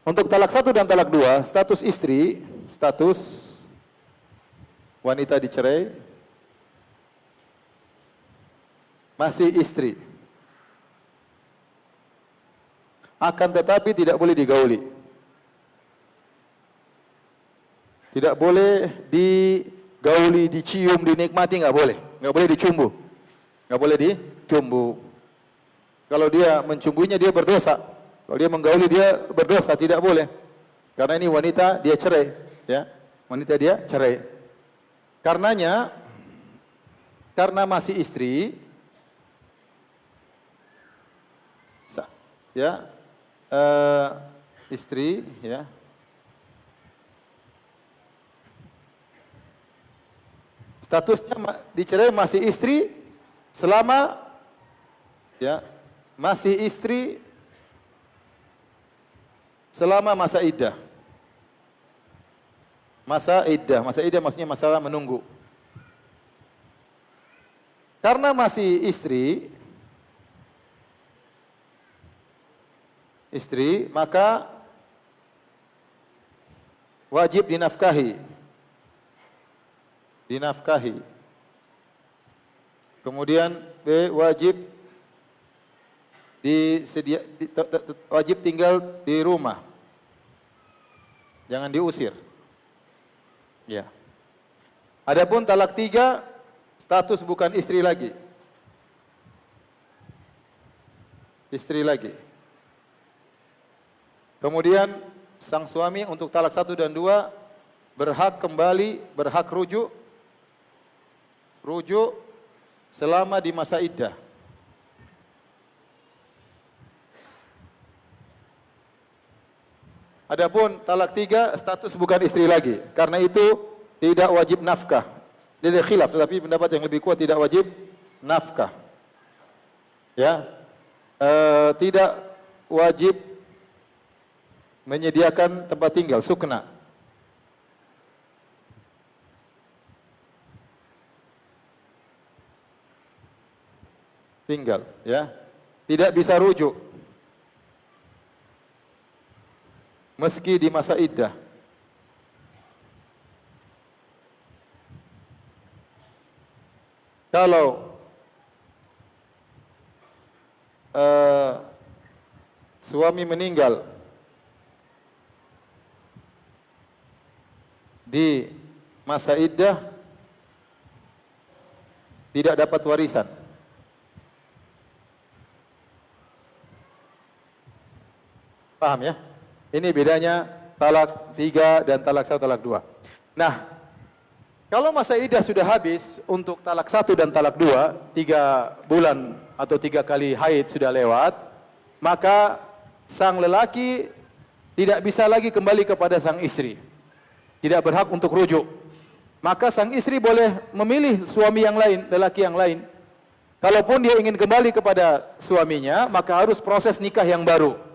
Untuk talak 1 dan talak 2, status istri, status wanita dicerai, masih istri. Akan tetapi tidak boleh digauli. Tidak boleh digauli, dicium, dinikmati, nggak boleh. Nggak boleh dicumbu. Nggak boleh dicumbu. Kalau dia mencumbunya dia berdosa. Kalau dia menggauli dia berdosa, tidak boleh. Karena ini wanita dia cerai, ya. Wanita dia cerai. Karenanya, karena masih istri, ya, istri, ya, statusnya dicerai masih istri selama, ya, masih istri selama masa iddah. Masa iddah maksudnya masalah menunggu. Karena masih istri, maka wajib dinafkahi. Kemudian wajib wajib tinggal di rumah. Jangan diusir. Ya. Adapun talak 3, status bukan istri lagi. Istri lagi. Kemudian sang suami untuk talak 1 dan 2 berhak kembali, berhak rujuk selama di masa iddah. Adapun talak 3, status bukan istri lagi. Karena itu tidak wajib nafkah. Jadi khilaf, tetapi pendapat yang lebih kuat tidak wajib nafkah. Ya, tidak wajib menyediakan tempat tinggal, sukna. Tinggal, ya. Tidak bisa rujuk meski di masa iddah. Kalau suami meninggal di masa iddah, tidak dapat warisan. Paham ya? Ini bedanya talak 3 dan talak 1, talak 2. Nah, kalau masa iddah sudah habis untuk talak 1 dan talak 2, 3 bulan atau 3 kali haid sudah lewat, maka sang lelaki tidak bisa lagi kembali kepada sang istri. Tidak berhak untuk rujuk. Maka sang istri boleh memilih suami yang lain, lelaki yang lain. Kalaupun dia ingin kembali kepada suaminya, maka harus proses nikah yang baru.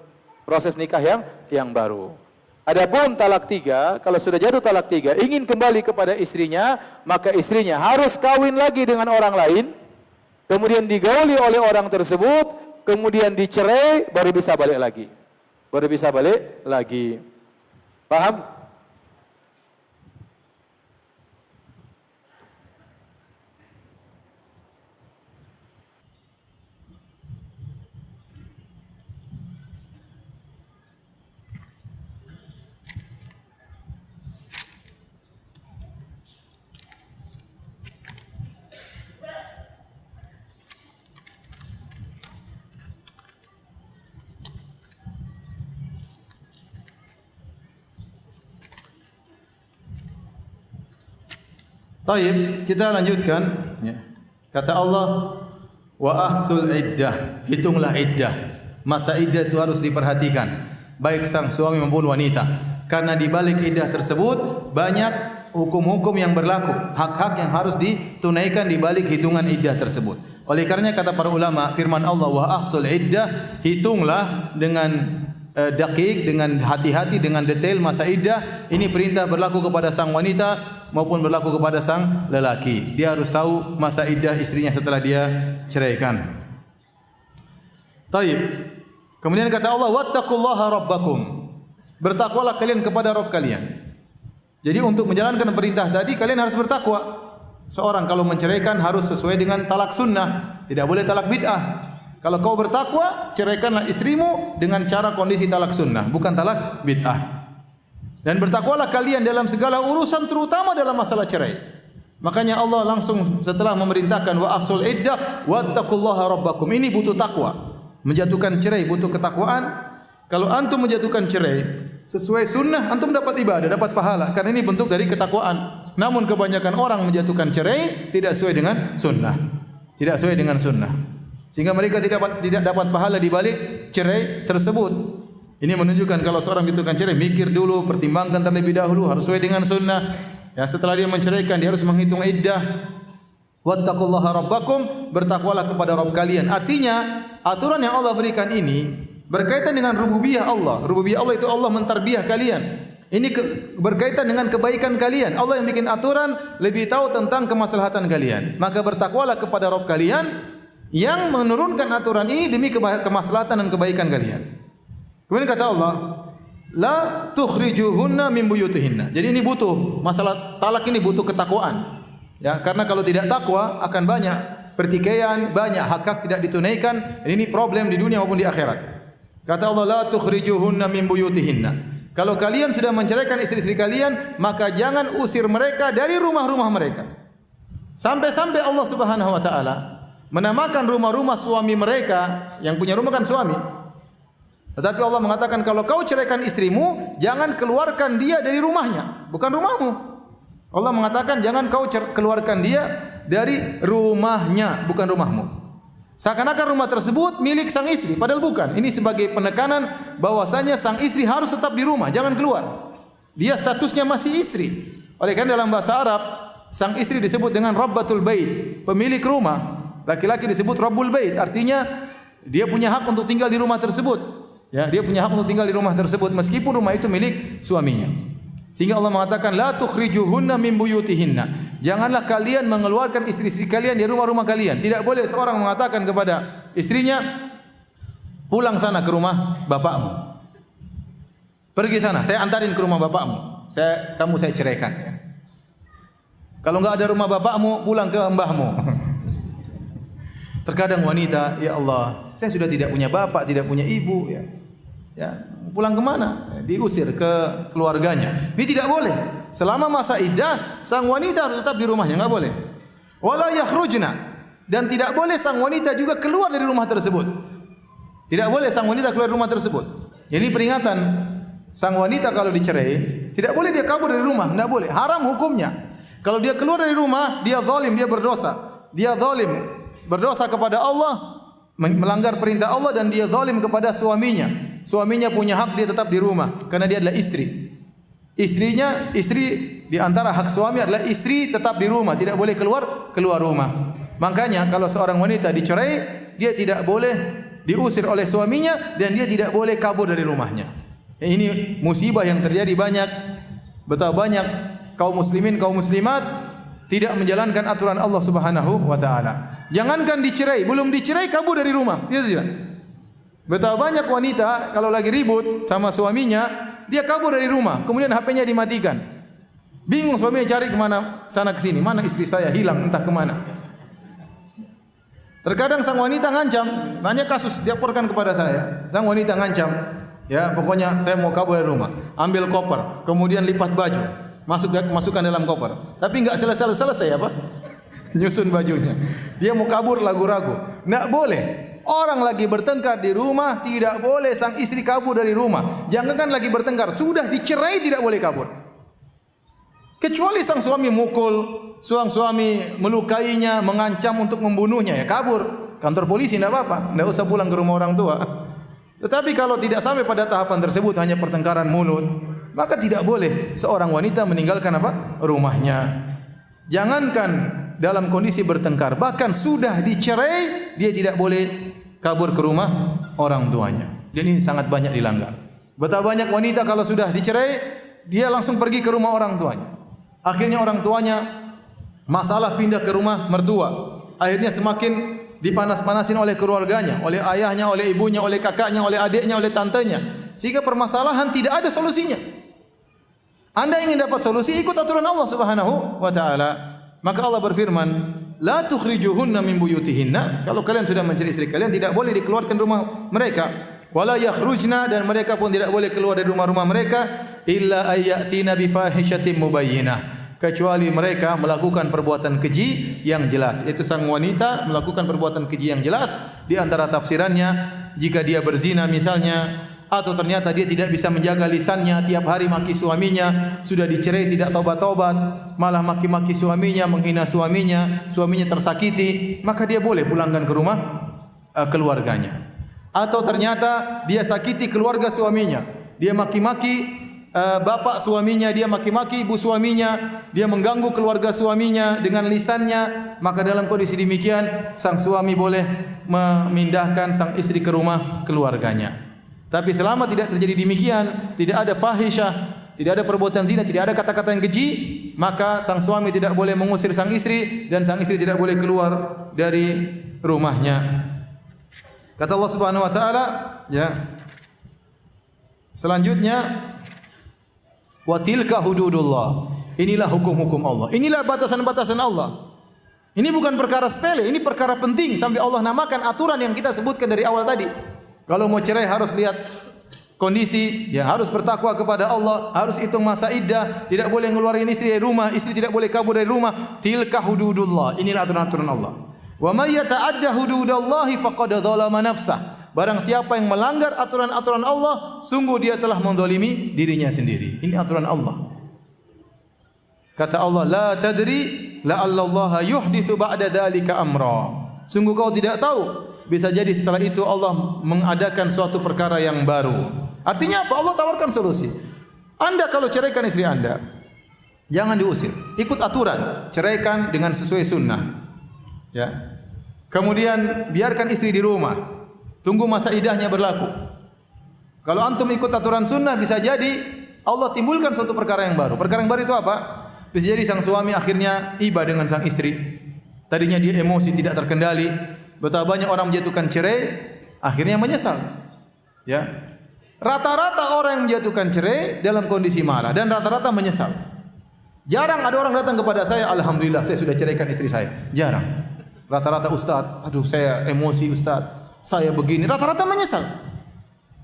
Proses nikah yang baru. Adapun talak 3, kalau sudah jatuh talak 3, ingin kembali kepada istrinya, maka istrinya harus kawin lagi dengan orang lain, kemudian digauli oleh orang tersebut, kemudian dicerai, baru bisa balik lagi. Baru bisa balik lagi. Paham? Taib, kita lanjutkan. Ya. Kata Allah, wa ahsul iddah, hitunglah iddah. Masa iddah itu harus diperhatikan, baik sang suami maupun wanita. Karena di balik iddah tersebut banyak hukum-hukum yang berlaku, hak-hak yang harus ditunaikan di balik hitungan iddah tersebut. Oleh karenanya kata para ulama, firman Allah wa ahsul iddah, hitunglah dengan dakik, dengan hati-hati, dengan detail masa iddah. Ini perintah berlaku kepada sang wanita maupun berlaku kepada sang lelaki. Dia harus tahu masa iddah istrinya setelah dia ceraikan. Taib. Kemudian kata Allah, wattaqullaha rabbakum. Bertakwalah kalian kepada Rabb kalian. Jadi untuk menjalankan perintah tadi kalian harus bertakwa. Seorang kalau menceraikan harus sesuai dengan talak sunnah, tidak boleh talak bid'ah. Kalau kau bertakwa, ceraikanlah istrimu dengan cara kondisi talak sunnah, bukan talak bid'ah. Dan bertakwalah kalian dalam segala urusan, terutama dalam masalah cerai. Makanya Allah langsung setelah memerintahkan wa asul iddah wattaqullaha rabbakum. Ini butuh takwa. Menjatuhkan cerai butuh ketakwaan. Kalau antum menjatuhkan cerai sesuai sunnah, antum dapat ibadah, dapat pahala. Karena ini bentuk dari ketakwaan. Namun kebanyakan orang menjatuhkan cerai tidak sesuai dengan sunnah. Tidak sesuai dengan sunnah. Sehingga mereka tidak dapat pahala di balik cerai tersebut. Ini menunjukkan kalau seorang menjatuhkan cerai, mikir dulu, pertimbangkan terlebih dahulu, harus sesuai dengan sunnah. Ya, setelah dia menceraikan, dia harus menghitung iddah. Wattaqullaha rabbakum, bertakwalah kepada Rabb kalian. Artinya, aturan yang Allah berikan ini berkaitan dengan rububiyah Allah. Rububiyah Allah itu Allah mentarbiyah kalian. Ini berkaitan dengan kebaikan kalian. Allah yang bikin aturan, lebih tahu tentang kemaslahatan kalian. Maka bertakwalah kepada Rabb kalian yang menurunkan aturan ini demi kemaslahatan dan kebaikan kalian. Kemudian kata Allah, la tukhrijuhunna min buyutihinna. Jadi ini butuh masalah talak, ini butuh ketakwaan. Ya, karena kalau tidak takwa akan banyak pertikaian, banyak hak-hak tidak ditunaikan. Dan ini problem di dunia maupun di akhirat. Kata Allah, la tukhrijuhunna min buyutihinna. Kalau kalian sudah menceraikan istri-istri kalian, maka jangan usir mereka dari rumah-rumah mereka. Sampai-sampai Allah Subhanahu wa taala menamakan rumah-rumah suami mereka, yang punya rumah kan suami. Tetapi Allah mengatakan kalau kau ceraikan istrimu, jangan keluarkan dia dari rumahnya, bukan rumahmu. Allah mengatakan jangan kau keluarkan dia dari rumahnya, bukan rumahmu. Seakan-akan rumah tersebut milik sang istri, padahal bukan. Ini sebagai penekanan bahwasanya sang istri harus tetap di rumah, jangan keluar. Dia statusnya masih istri. Oleh karena dalam bahasa Arab, sang istri disebut dengan Rabbatul Bait, pemilik rumah. Laki-laki disebut Rabbul Bait, artinya dia punya hak untuk tinggal di rumah tersebut. Ya, dia punya hak untuk tinggal di rumah tersebut meskipun rumah itu milik suaminya. Sehingga Allah mengatakan la tukhrijuhunna min buyutihinna. Janganlah kalian mengeluarkan istri-istri kalian dari rumah-rumah kalian. Tidak boleh seorang mengatakan kepada istrinya, pulang sana ke rumah bapakmu. Pergi sana, saya antarin ke rumah bapakmu. Kamu saya ceraikan ya. Kalau enggak ada rumah bapakmu, pulang ke mbahmu. Terkadang wanita, ya Allah, saya sudah tidak punya bapak, tidak punya ibu, ya. Ya, pulang ke mana? Diusir ke keluarganya. Ini tidak boleh. Selama masa iddah, sang wanita harus tetap di rumahnya, enggak boleh. Wala yakhrujna, dan tidak boleh sang wanita juga keluar dari rumah tersebut. Tidak boleh sang wanita keluar dari rumah tersebut. Jadi peringatan, sang wanita kalau dicerai, tidak boleh dia kabur dari rumah, enggak boleh. Haram hukumnya. Kalau dia keluar dari rumah, dia zalim, dia berdosa. Dia zalim, berdosa kepada Allah, melanggar perintah Allah, dan dia zalim kepada suaminya. Suaminya punya hak dia tetap di rumah karena dia adalah istri. Istri di antara hak suami adalah istri tetap di rumah, tidak boleh keluar rumah. Makanya kalau seorang wanita dicerai, dia tidak boleh diusir oleh suaminya dan dia tidak boleh kabur dari rumahnya. Ini musibah yang terjadi banyak. Betapa banyak kaum muslimin, kaum muslimat tidak menjalankan aturan Allah Subhanahu wa taala. Jangankan dicerai, belum dicerai kabur dari rumah. Ya tidak? Betapa banyak wanita kalau lagi ribut sama suaminya, dia kabur dari rumah, kemudian HP-nya dimatikan. Bingung suaminya cari kemana sana ke sini, mana istri saya hilang entah kemana. Terkadang sang wanita ngancam, banyak kasus dilaporkan kepada saya. Sang wanita ngancam, ya pokoknya saya mau kabur dari rumah, ambil koper, kemudian lipat baju, masukkan dalam koper. Tapi enggak selesai apa? Nyusun bajunya. Dia mau kabur ragu-ragu. Enggak boleh. Orang lagi bertengkar di rumah, tidak boleh sang istri kabur dari rumah. Jangankan lagi bertengkar, sudah dicerai tidak boleh kabur. Kecuali sang suami mukul, sang suami melukainya, mengancam untuk membunuhnya, ya kabur. Kantor polisi tidak apa-apa, tidak usah pulang ke rumah orang tua. Tetapi kalau tidak sampai pada tahapan tersebut, hanya pertengkaran mulut, maka tidak boleh seorang wanita meninggalkan apa? Rumahnya. Jangankan dalam kondisi bertengkar, bahkan sudah dicerai, dia tidak boleh kabur ke rumah orang tuanya. Jadi ini sangat banyak dilanggar. Betapa banyak wanita kalau sudah dicerai, dia langsung pergi ke rumah orang tuanya. Akhirnya orang tuanya masalah pindah ke rumah mertua. Akhirnya semakin dipanas-panasin oleh keluarganya, oleh ayahnya, oleh ibunya, oleh kakaknya, oleh adiknya, oleh tantenya. Sehingga permasalahan tidak ada solusinya. Anda ingin dapat solusi, ikut aturan Allah Subhanahu wa taala. Maka Allah berfirman, "La tukhrijuhunna min buyutihinna." Kalau kalian sudah mencari istri kalian, tidak boleh dikeluarkan rumah mereka. Wala yakhrujna, dan mereka pun tidak boleh keluar dari rumah-rumah mereka illa ayyatina bi fahishatin mubayyinah, kecuali mereka melakukan perbuatan keji yang jelas. Itu sang wanita melakukan perbuatan keji yang jelas. Di antara tafsirannya, jika dia berzina misalnya, atau ternyata dia tidak bisa menjaga lisannya, tiap hari maki suaminya, sudah dicerai tidak taubat-taubat, malah maki-maki suaminya, menghina suaminya, suaminya tersakiti, maka dia boleh pulangkan ke rumah keluarganya. Atau ternyata dia sakiti keluarga suaminya, dia maki-maki bapak suaminya, dia maki-maki ibu suaminya, dia mengganggu keluarga suaminya dengan lisannya, maka dalam kondisi demikian sang suami boleh memindahkan sang istri ke rumah keluarganya. Tapi selama tidak terjadi demikian, tidak ada fahisyah, tidak ada perbuatan zina, tidak ada kata-kata yang keji, maka sang suami tidak boleh mengusir sang istri dan sang istri tidak boleh keluar dari rumahnya. Kata Allah Subhanahu wa taala, ya. Selanjutnya, wa tilka hududullah. Inilah hukum-hukum Allah. Inilah batasan-batasan Allah. Ini bukan perkara sepele, ini perkara penting sampai Allah namakan aturan yang kita sebutkan dari awal tadi. Kalau mau cerai harus lihat kondisi, ya harus bertakwa kepada Allah, harus hitung masa iddah, tidak boleh ngeluarin istri dari rumah, istri tidak boleh kabur dari rumah. Tilka hududullah. Inilah aturan-aturan Allah. Wa may yata'adda hududallahi faqad dzalama nafsah. Barang siapa yang melanggar aturan-aturan Allah, sungguh dia telah menzalimi dirinya sendiri. Ini aturan Allah. Kata Allah, la tadri la'allallaha yuhditsu ba'da dzalika amra. Sungguh kau tidak tahu, bisa jadi setelah itu Allah mengadakan suatu perkara yang baru. Artinya apa? Allah tawarkan solusi. Anda kalau ceraikan istri Anda, jangan diusir. Ikut aturan, ceraikan dengan sesuai sunnah. Ya. Kemudian biarkan istri di rumah. Tunggu masa iddahnya berlaku. Kalau antum ikut aturan sunnah, bisa jadi Allah timbulkan suatu perkara yang baru. Perkara yang baru itu apa? Bisa jadi sang suami akhirnya iba dengan sang istri. Tadinya dia emosi tidak terkendali. Betapa banyak orang menjatuhkan cerai, akhirnya menyesal. Ya. Rata-rata orang yang menjatuhkan cerai dalam kondisi marah dan rata-rata menyesal. Jarang ada orang datang kepada saya, alhamdulillah saya sudah ceraikan istri saya. Jarang. Rata-rata ustaz, aduh saya emosi ustaz, saya begini. Rata-rata menyesal.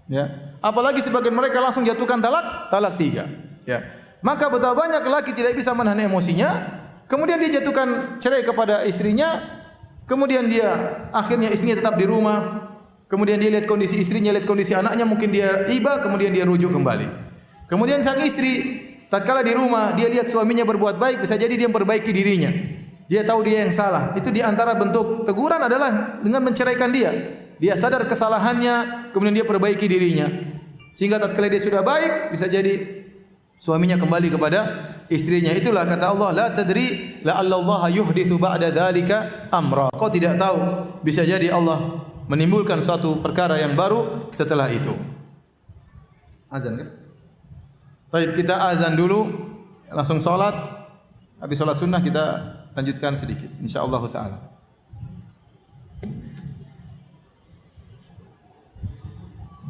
Ya. Apalagi sebagian mereka langsung jatuhkan talak 3. Ya. Maka betapa banyak lelaki tidak bisa menahan emosinya, kemudian dia jatuhkan cerai kepada istrinya, kemudian dia akhirnya istrinya tetap di rumah, kemudian dia lihat kondisi istrinya, lihat kondisi anaknya, mungkin dia iba, kemudian dia rujuk kembali. Kemudian sang istri tatkala di rumah dia lihat suaminya berbuat baik, bisa jadi dia memperbaiki dirinya. Dia tahu dia yang salah. Itu di antara bentuk teguran adalah dengan menceraikan dia. Dia sadar kesalahannya, kemudian dia perbaiki dirinya. Sehingga tatkala dia sudah baik, bisa jadi suaminya kembali kepada istrinya. Itulah kata Allah, la tadri la'allallaha yuhditsu ba'da dzalika amra. Kau tidak tahu, bisa jadi Allah menimbulkan suatu perkara yang baru setelah itu. Azan kan? Baik, kita azan dulu, langsung salat. Habis salat sunnah kita lanjutkan sedikit insyaallah taala.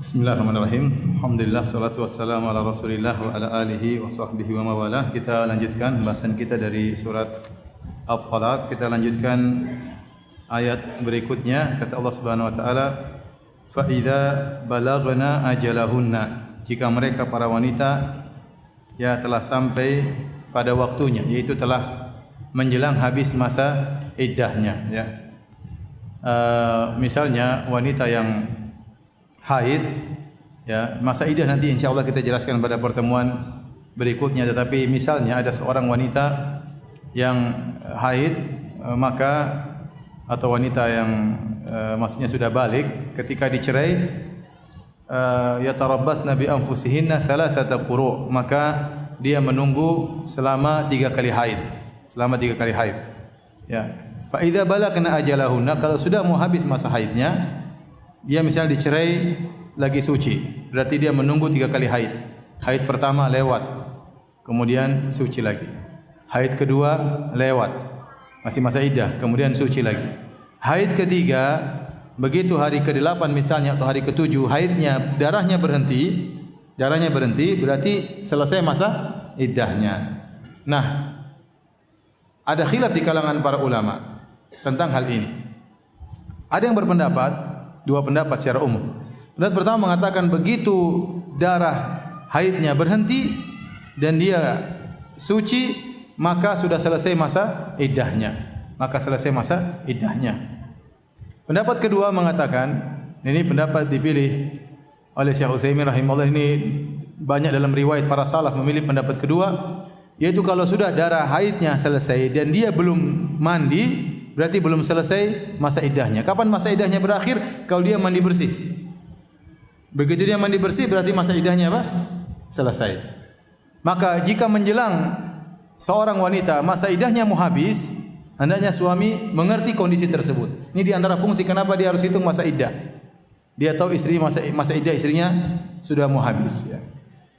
Bismillahirrahmanirrahim. Alhamdulillah, salatu wassalamu ala Rasulillah wa ala alihi wa sahbihi wa mawalah. Kita lanjutkan pembahasan kita dari surat At-Talaq. Kita lanjutkan ayat berikutnya. Kata Allah Subhanahu wa taala, "Fa idza balagna ajalahunna." Jika mereka para wanita ya telah sampai pada waktunya, yaitu telah menjelang habis masa iddahnya, ya. Misalnya wanita yang haid, ya, masa iddah nanti insyaallah kita jelaskan pada pertemuan berikutnya. Tetapi misalnya ada seorang wanita yang haid, maka atau wanita yang maksudnya sudah balik, ketika dicerai, yatarabbasna bi anfusihinna thalathata quru', maka dia menunggu selama 3 kali haid. Selama 3 kali haid. Ya. Fa idza balagna ajalahunna, kalau sudah mau habis masa haidnya, dia misalnya dicerai lagi suci. Berarti dia menunggu 3 kali haid. Haid pertama lewat, kemudian suci lagi. Haid kedua lewat, masih masa iddah, kemudian suci lagi. Haid ketiga, begitu hari ke-8 misalnya atau hari ke-7 haidnya darahnya berhenti, berarti selesai masa iddahnya. Nah, ada khilaf di kalangan para ulama tentang hal ini. Ada yang berpendapat, 2 pendapat secara umum. Pendapat pertama mengatakan begitu darah haidnya berhenti dan dia suci, maka sudah selesai masa iddahnya. Pendapat kedua mengatakan, ini pendapat dipilih oleh Syekh Utsaimin rahimahullah, ini banyak dalam riwayat para salaf memilih pendapat kedua, yaitu kalau sudah darah haidnya selesai dan dia belum mandi, berarti belum selesai masa iddahnya. Kapan masa iddahnya berakhir? Kalau dia mandi bersih. Begitu dia mandi bersih berarti masa iddahnya apa? Selesai. Maka jika menjelang seorang wanita masa iddahnya mau habis, hendaknya suami mengerti kondisi tersebut. Ini di antara fungsi kenapa dia harus hitung masa iddah. Dia tahu istri masa iddah istrinya sudah mau habis, ya.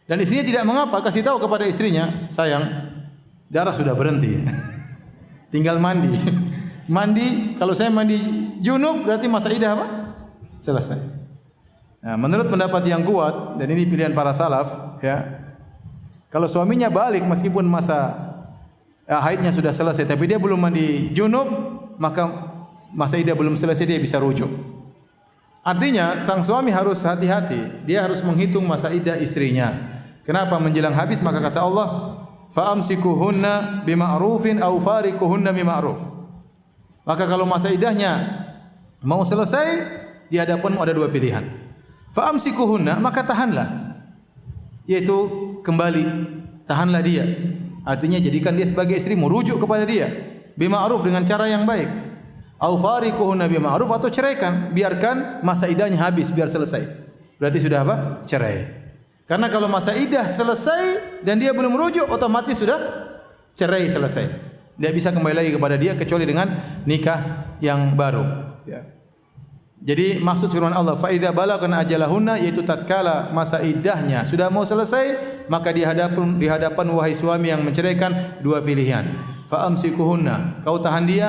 Dan istrinya tidak mengapa, kasih tahu kepada istrinya, sayang, darah sudah berhenti. Tinggal mandi. Mandi, kalau saya mandi junub berarti masa iddah apa? Selesai. Nah, menurut pendapat yang kuat dan ini pilihan para salaf, ya. Kalau suaminya balik meskipun masa haidnya sudah selesai tapi dia belum mandi junub, maka masa iddah belum selesai, dia bisa rujuk. Artinya sang suami harus hati-hati, dia harus menghitung masa iddah istrinya. Kenapa menjelang habis? Maka kata Allah, fa'amsikuhunna bima'rufin aw farikuhunna bima'ruf. Maka kalau masa iddahnya mau selesai, di hadapanmu ada 2 pilihan. Fa'amsikuhunna, maka tahanlah, yaitu kembali, tahanlah dia. Artinya jadikan dia sebagai istrimu, rujuk kepada dia bima'ruf, dengan cara yang baik. Au farikuhunna bima'ruf, atau ceraikan, biarkan masa iddahnya habis biar selesai. Berarti sudah apa? Cerai. Karena kalau masa iddah selesai dan dia belum rujuk, otomatis sudah cerai selesai. Dia bisa kembali lagi kepada dia kecuali dengan nikah yang baru, ya. Jadi maksud firman Allah, fa idza balagna ajalahunna, yaitu tatkala masa iddahnya sudah mau selesai, maka di hadapan wahai suami yang menceraikan 2 pilihan. Fa amsikuhunna, kau tahan dia,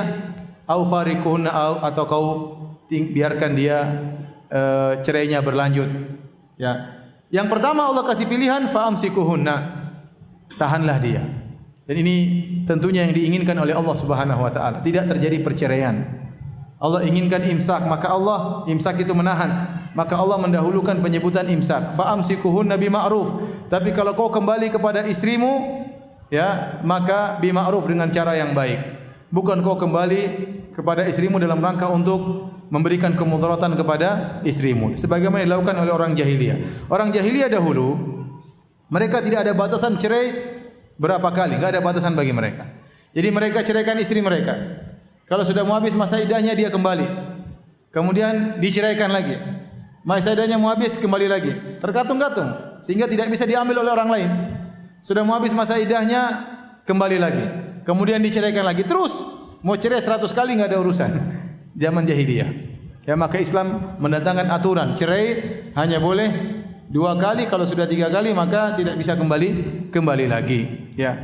au farikuhunna, atau kau biarkan dia cerainya berlanjut, ya. Yang pertama Allah kasih pilihan, fa amsikuhunna, tahanlah dia. Dan ini tentunya yang diinginkan oleh Allah Subhanahu wa taala, tidak terjadi perceraian. Allah inginkan imsak, maka Allah imsak itu menahan, maka Allah mendahulukan penyebutan imsak. Fa amsikuhunna bima'ruf. Tapi kalau kau kembali kepada istrimu, ya, maka bima'ruf, dengan cara yang baik. Bukan kau kembali kepada istrimu dalam rangka untuk memberikan kemudaratan kepada istrimu, sebagaimana dilakukan oleh orang jahiliyah. Orang jahiliyah dahulu, mereka tidak ada batasan cerai berapa kali, enggak ada batasan bagi mereka. Jadi mereka ceraikan istri mereka. Kalau sudah mau habis masa iddahnya, dia kembali. Kemudian diceraikan lagi. Masa iddahnya mau habis, kembali lagi. Terkatung-katung sehingga tidak bisa diambil oleh orang lain. Sudah mau habis masa iddahnya, kembali lagi. Kemudian diceraikan lagi. Terus mau cerai 100 kali enggak ada urusan. Zaman jahiliyah. Ya, maka Islam mendatangkan aturan cerai hanya boleh 2 kali, kalau sudah 3 kali maka tidak bisa kembali lagi, ya.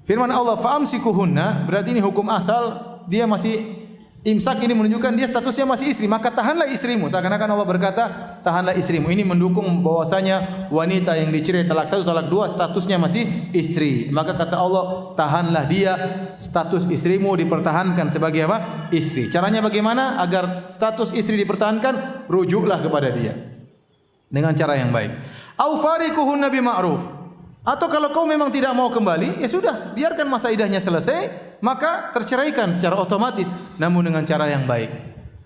Firman Allah, fa'amsikuhunna, berarti ini hukum asal, dia masih imsak, ini menunjukkan dia statusnya masih istri, maka tahanlah istrimu. Seakan-akan Allah berkata, tahanlah istrimu. Ini mendukung bahwasanya wanita yang dicerai talak 1, talak 2 statusnya masih istri. Maka kata Allah, tahanlah dia, status istrimu dipertahankan sebagai apa? Istri. Caranya bagaimana agar status istri dipertahankan? Rujuklah kepada dia dengan cara yang baik. Au farikuhunna bima'ruf. Atau kalau kau memang tidak mau kembali, ya sudah, biarkan masa iddahnya selesai, maka terceraikan secara otomatis, namun dengan cara yang baik.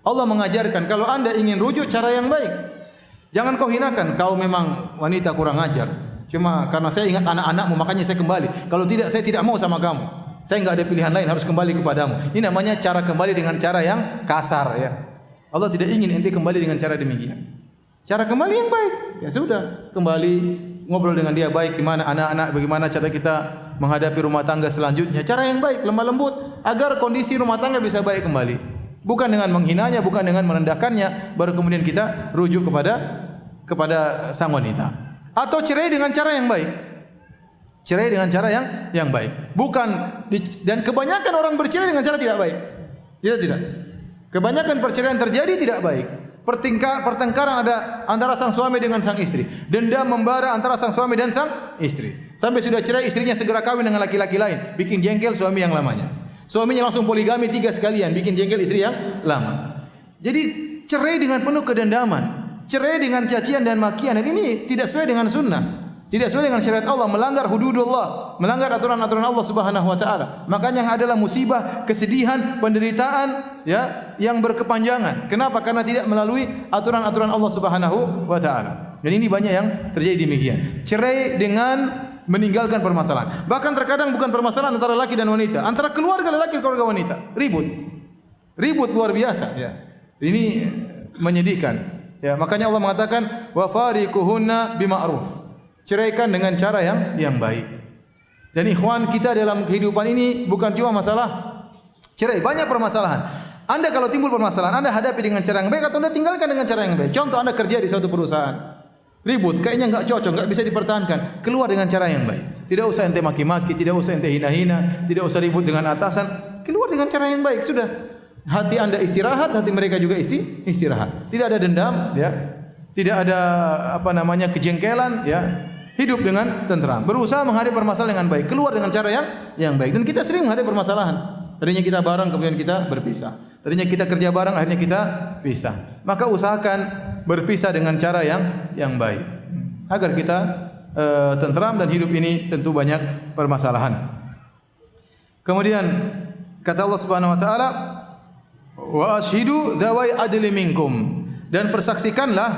Allah mengajarkan kalau Anda ingin rujuk, cara yang baik. Jangan kau hinakan, kau memang wanita kurang ajar. Cuma karena saya ingat anak-anakmu, makanya saya kembali. Kalau tidak, saya tidak mau sama kamu. Saya enggak ada pilihan lain, harus kembali kepadamu. Ini namanya cara kembali dengan cara yang kasar, ya. Allah tidak ingin ente kembali dengan cara demikian. Cara kembali yang baik, ya sudah, kembali ngobrol dengan dia baik, gimana anak-anak, bagaimana cara kita menghadapi rumah tangga selanjutnya. Cara yang baik, lemah lembut, agar kondisi rumah tangga bisa baik kembali. Bukan dengan menghinanya, bukan dengan merendahkannya, baru kemudian kita rujuk kepada sang wanita. Atau cerai dengan cara yang baik. Cerai dengan cara yang baik. Dan kebanyakan orang bercerai dengan cara tidak baik. Ya tidak. Kebanyakan perceraian terjadi tidak baik. Pertengkaran ada antara sang suami dengan sang istri. Dendam membara antara sang suami dan sang istri. Sampai sudah cerai, istrinya segera kawin dengan laki-laki lain, bikin jengkel suami yang lamanya. Suaminya langsung poligami 3 sekalian, bikin jengkel istri yang lama. Jadi cerai dengan penuh kedendaman, cerai dengan cacian dan makian. Dan ini tidak sesuai dengan sunnah. Tidak sesuai dengan syariat Allah, melanggar hududullah, melanggar aturan-aturan Allah Subhanahu wa taala. Makanya yang adalah musibah, kesedihan, penderitaan ya yang berkepanjangan. Kenapa? Karena tidak melalui aturan-aturan Allah Subhanahu wa taala. Dan ini banyak yang terjadi demikian. Cerai dengan meninggalkan permasalahan. Bahkan terkadang bukan permasalahan antara laki dan wanita, antara keluarga lelaki dan keluarga wanita. Ribut luar biasa ya. Ini menyedihkan. Ya, makanya Allah mengatakan wa fariquhunna bima'ruf. Ceraikan dengan cara yang baik. Dan ikhwan, kita dalam kehidupan ini bukan cuma masalah cerai, banyak permasalahan. Anda kalau timbul permasalahan, Anda hadapi dengan cara yang baik atau Anda tinggalkan dengan cara yang baik. Contoh, Anda kerja di suatu perusahaan, ribut, kayaknya enggak cocok, enggak bisa dipertahankan. Keluar dengan cara yang baik. Tidak usah ente maki-maki, tidak usah ente hina-hina, tidak usah ribut dengan atasan. Keluar dengan cara yang baik, sudah. Hati Anda istirahat, hati mereka juga istirahat. Tidak ada dendam, ya. Tidak ada kejengkelan, ya. Hidup dengan tenteram. Berusaha menghadapi permasalahan dengan baik. Keluar dengan cara yang baik. Dan kita sering menghadapi permasalahan. Tadinya kita bareng, kemudian kita berpisah. Tadinya kita kerja bareng, akhirnya kita pisah. Maka usahakan berpisah dengan cara yang baik. Agar kita tenteram dan hidup ini tentu banyak permasalahan. Kemudian kata Allah Subhanahu wa taala, "Wa ashidu dzawai adli minkum." Dan persaksikanlah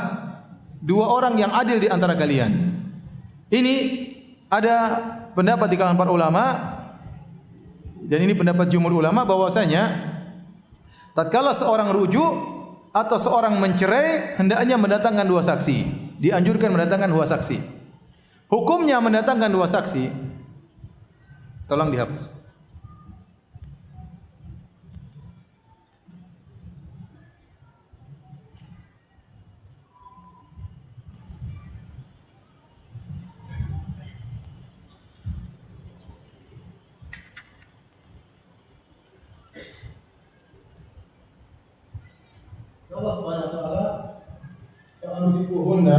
2 orang yang adil di antara kalian. Ini ada pendapat di kalangan para ulama, dan ini pendapat jumhur ulama, bahwasanya tatkala seorang rujuk atau seorang mencerai hendaknya mendatangkan 2 saksi. Dianjurkan mendatangkan 2 saksi. Hukumnya mendatangkan 2 saksi. Tolong dihapus. Allah Subhanahu wa taala fa'amsikuhunna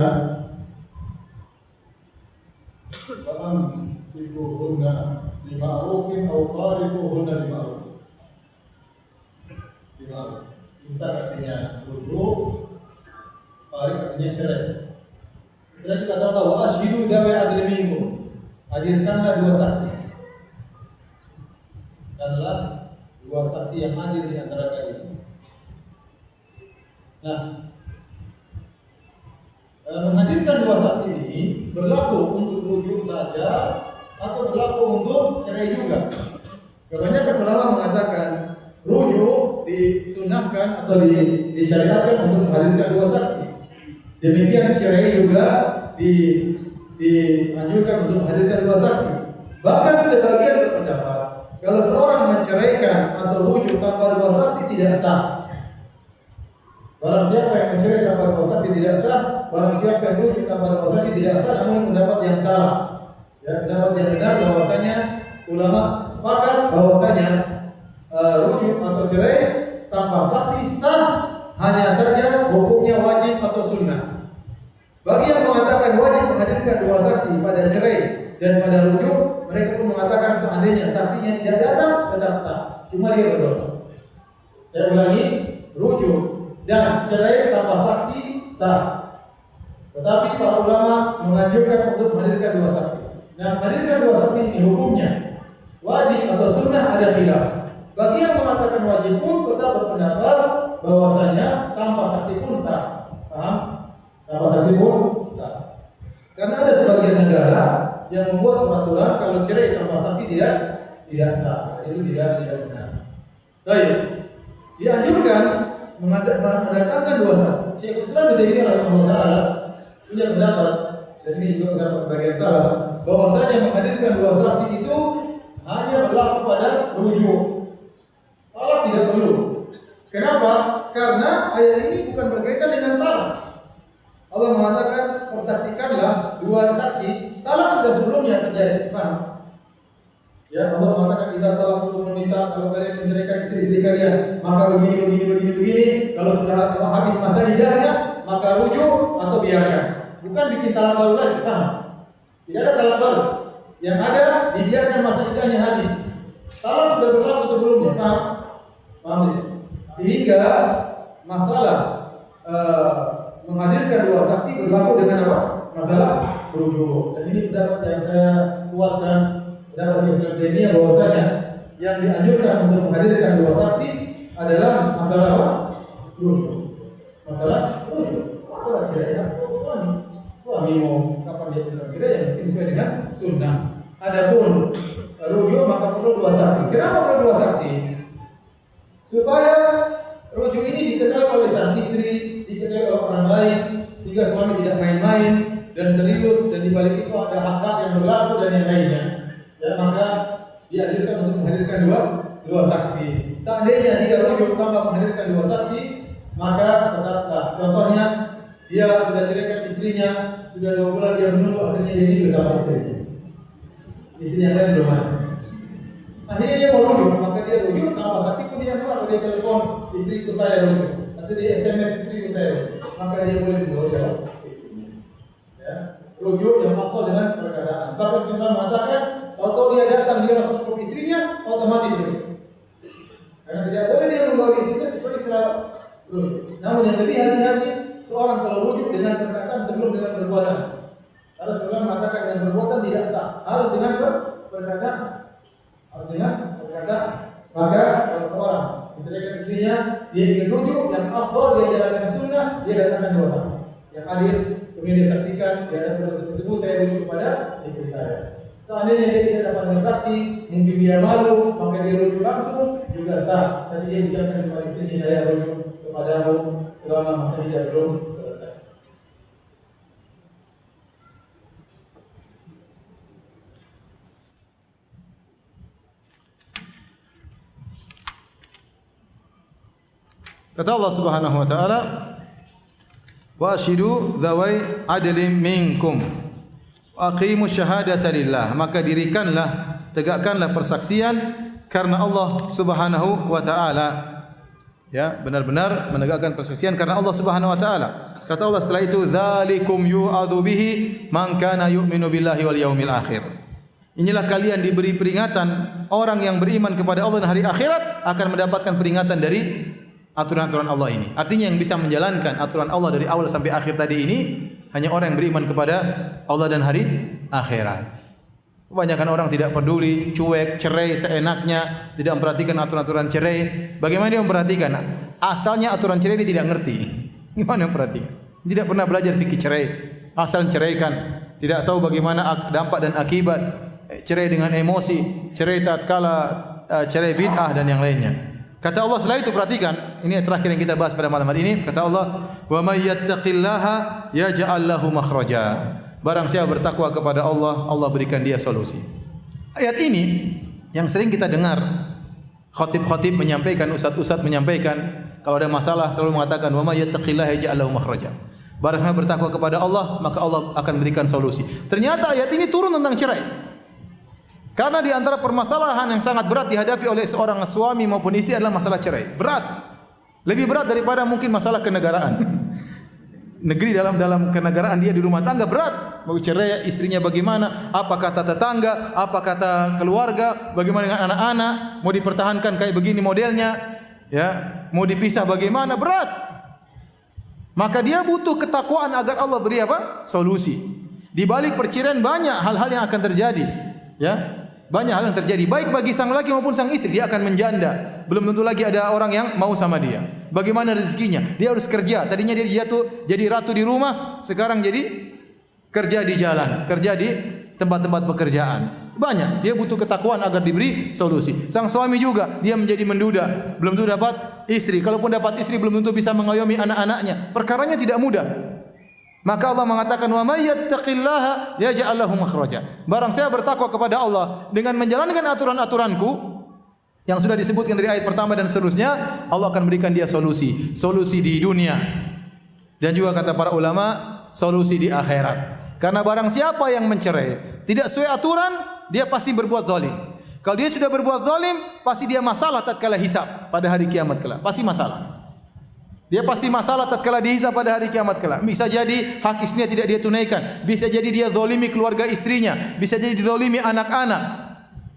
bima'rufin aw fariquhunna bima'ruf. Bisa artinya rujuk, farik artinya cerai. Kita juga tahu wa ashidu dzawai adli minkum. Hadirkanlah 2 saksi. Hadirkanlah 2 saksi yang adil di antara kalian. Nah, menghadirkan 2 saksi ini berlaku untuk rujuk saja atau berlaku untuk cerai juga. Kebanyakan ulama mengatakan rujuk disunahkan atau disyariatkan untuk menghadirkan 2 saksi. Demikian cerai juga dianjurkan untuk menghadirkan 2 saksi. Bahkan sebagian berpendapat kalau seorang menceraikan atau rujuk tanpa 2 saksi tidak sah. Barang siapa yang mencerai tanpa 2 saksi tidak sah, barang siapa yang rujuk tanpa 2 saksi tidak sah, namun pendapat yang salah. Ya, pendapat yang benar bahwasanya ulama sepakat bahwasanya rujuk atau cerai tanpa saksi sah, hanya saja hukumnya wajib atau sunnah. Bagi yang mengatakan wajib menghadirkan 2 saksi pada cerai dan pada rujuk, mereka pun mengatakan seandainya saksinya tidak datang tetap sah, cuma dia berdosa. Saya ulangi, rujuk dan cerai tanpa saksi sah. Tetapi para ulama menganjurkan untuk menghadirkan 2 saksi. Nah, menghadirkan 2 saksi ini hukumnya wajib atau sunnah ada khilaf. Bagi yang mengatakan wajib pun tetap berpendapat bahwasanya tanpa saksi pun sah. Paham? Tanpa saksi pun sah. Karena ada sebagian negara yang membuat peraturan kalau cerai tanpa saksi tidak sah. Itu tidak benar. Baik. Dianjurkan mendatangkan 2 saksi. Syekhul Islam Ibnu Taimiyah rahimahullah taala punya pendapat, dan ini juga pendapat sebagian salah, bahwasanya menghadirkan 2 saksi itu hanya berlaku pada rujuk. Talak tidak perlu. Kenapa? Karena ayat ini bukan berkaitan dengan talak. Allah mengatakan persaksikanlah dua saksi, talak sudah sebelumnya terjadi. Paham? Ya, Allah mengatakan kita telah untuk menisa kalau kalian menceraikan istri-istri kalian, maka begini. Kalau sudah habis masa iddahnya, maka rujuk atau biarkan. Bukan bikin talak baru lagi, paham? Tidak ada talak baru. Yang ada dibiarkan masa iddahnya habis. Talak sudah berlaku sebelumnya, paham? Paham ya? Sehingga masalah menghadirkan dua saksi berlaku dengan apa? Masalah rujuk. Dan ini pendapat yang saya kuatkan, pendapat Islam Taimiyah bahwasanya yang dianjurkan untuk menghadirkan dua saksi adalah masalah apa? Rujuk. Masalah rujuk. Masalah cerai harus suami. Suami mau kapan dia bilang cerai yang mungkin sesuai dengan sunnah. Adapun rujuk maka perlu dua saksi. Kenapa perlu dua saksi? Supaya rujuk ini diketahui oleh sang istri, diketahui oleh orang lain, sehingga suami tidak main-main dan serius, dan di balik itu ada hak-hak yang berlaku dan yang lainnya. Ya, maka dianjurkan untuk menghadirkan dua saksi. Seandainya dia rujuk tanpa menghadirkan dua saksi, maka tetap sah. Contohnya, dia sudah ceraikan istrinya, sudah 2 bulan dia menunggu, akhirnya dia hidup bersama istrinya. Istri yang lain belum ada. Akhirnya dia mau rujuk, maka dia rujuk tanpa saksi pun tidak apa. Dia telepon istriku saya rujuk, atau dia SMS istriku saya rujuk, maka dia boleh mengeluarkan istrinya. Ya, rujuk yang makul dengan perkataan. Bahkan kita mengatakan, kalau dia datang dia langsung ke istrinya, otomatis rujuk. Karena tidak boleh dia membawa istrinya kecuali setelah rujuk. Namun yang lebih hati-hati seorang kalau rujuk dengan perkataan sebelum dengan perbuatan. Harus setelah mengatakan dengan perbuatan tidak sah, harus dengan perkataan. Harus dengan perkataan. Maka kalau seorang menceraikan istrinya, dia ingin rujuk yang afdal, dia jalankan sunnah, dia datangkan dua saksi yang hadir, kemudian dia saksikan, dia ada perbuatan tersebut, saya rujuk kepada istri saya. Seandainya dia tidak dapat dengan saksi, mungkin dia malu, maka dia rujuk langsung juga sah. Tadi dia ucapkan kepada istrinya, saya rujuk kepadamu selama masa iddah belum selesai. Kata Allah Subhanahu wa taala, "Wa ashidu dzawai adlin minkum wa aqimu syahadata lillah." Maka dirikanlah, tegakkanlah persaksian karena Allah Subhanahu wa taala. Ya, benar-benar menegakkan persaksian karena Allah Subhanahu wa taala. Kata Allah setelah itu, "Dzalikum yu'adzu bihi man kana yu'minu billahi wal yaumil akhir." Inilah kalian diberi peringatan, orang yang beriman kepada Allah dan hari akhirat akan mendapatkan peringatan dari aturan-aturan Allah ini. Artinya yang bisa menjalankan aturan Allah dari awal sampai akhir tadi ini hanya orang yang beriman kepada Allah dan hari akhirat. Kebanyakan orang tidak peduli, cuek, cerai seenaknya, tidak memperhatikan aturan-aturan cerai. Bagaimana dia memperhatikan? Asalnya aturan cerai dia tidak ngerti. Gimana memperhatikan? Tidak pernah belajar fikih cerai. Asal ceraikan, tidak tahu bagaimana dampak dan akibat. Cerai dengan emosi, cerai tatkala cerai bid'ah dan yang lainnya. Kata Allah setelah itu perhatikan, ini terakhir yang kita bahas pada malam hari ini. Kata Allah, "Wa may yattaqillaha yaj'al lahu makhraja." Barang siapa bertakwa kepada Allah, Allah berikan dia solusi. Ayat ini yang sering kita dengar khatib-khatib menyampaikan, ustaz-ustaz menyampaikan, kalau ada masalah selalu mengatakan, "Wa may yattaqillaha yaj'al lahu makhraja." Barang siapa bertakwa kepada Allah, maka Allah akan berikan solusi. Ternyata ayat ini turun tentang cerai. Karena di antara permasalahan yang sangat berat dihadapi oleh seorang suami maupun istri adalah masalah cerai. Berat. Lebih berat daripada mungkin masalah kenegaraan. Negeri dalam kenegaraan dia di rumah tangga berat. Mau cerai istrinya bagaimana? Apa kata tetangga? Apa kata keluarga? Bagaimana dengan anak-anak? Mau dipertahankan kayak begini modelnya? Ya, mau dipisah bagaimana? Berat. Maka dia butuh ketakwaan agar Allah beri apa? Solusi. Di balik perceraian banyak hal-hal yang akan terjadi. Ya, banyak hal yang terjadi baik bagi sang laki maupun sang istri. Dia akan menjanda, belum tentu lagi ada orang yang mau sama dia. Bagaimana rezekinya? Dia harus kerja. Tadinya dia jatuh jadi ratu di rumah, sekarang jadi kerja di jalan, kerja di tempat-tempat pekerjaan. Banyak. Dia butuh ketakwaan agar diberi solusi. Sang suami juga, dia menjadi menduda, belum tentu dapat istri. Kalaupun dapat istri, belum tentu bisa mengayomi anak-anaknya. Perkaranya tidak mudah. Maka Allah mengatakan, "Wa may yattaqillaha yaj'al lahu makhraja." Barang saya bertakwa kepada Allah dengan menjalankan aturan-aturanku yang sudah disebutkan dari ayat pertama dan seterusnya, Allah akan berikan dia solusi di dunia. Dan juga kata para ulama, solusi di akhirat. Karena barang siapa yang mencerai tidak sesuai aturan, dia pasti berbuat zalim. Kalau dia sudah berbuat zalim, pasti dia masalah tatkala hisab pada hari kiamat kelak. Pasti masalah. Dia pasti masalah tatkala dihisab pada hari kiamat kelak. Bisa jadi hak istrinya tidak dia tunaikan, bisa jadi dia zalimi keluarga istrinya, bisa jadi zalimi anak-anak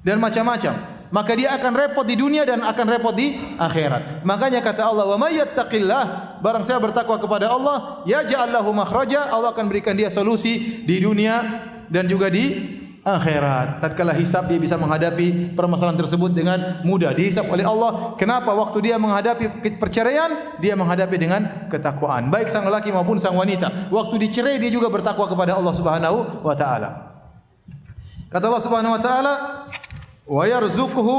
dan macam-macam. Maka dia akan repot di dunia dan akan repot di akhirat. Makanya kata Allah, "Wa may yattaqillah", barang siapa bertakwa kepada Allah, yaj'al lahu makhraja, Allah akan berikan dia solusi di dunia dan juga di akhirat. Tatkala hisab dia bisa menghadapi permasalahan tersebut dengan mudah. Dihisab oleh Allah. Kenapa? Waktu dia menghadapi perceraian, dia menghadapi dengan ketakwaan. Baik sang lelaki maupun sang wanita. Waktu dicerai dia juga bertakwa kepada Allah Subhanahu wa taala. Kata Allah Subhanahu wa taala, wa yarzuquhu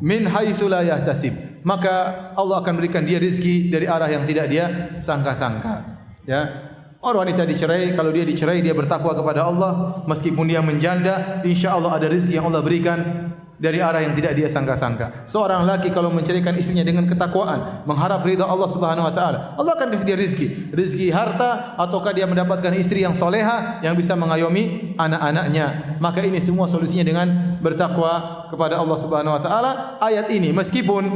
min haitsu la yahtasib. Maka Allah akan berikan dia rezeki dari arah yang tidak dia sangka-sangka. Ya. Orang wanita dicerai, kalau dia dicerai dia bertakwa kepada Allah, meskipun dia menjanda, insyaallah ada rezeki yang Allah berikan dari arah yang tidak dia sangka-sangka. Seorang laki kalau menceraikan istrinya dengan ketakwaan, mengharap ridha Allah Subhanahu wa taala, Allah akan kasih dia rezeki, rezeki harta, ataukah dia mendapatkan istri yang soleha yang bisa mengayomi anak-anaknya. Maka ini semua solusinya dengan bertakwa kepada Allah Subhanahu wa taala. Ayat ini meskipun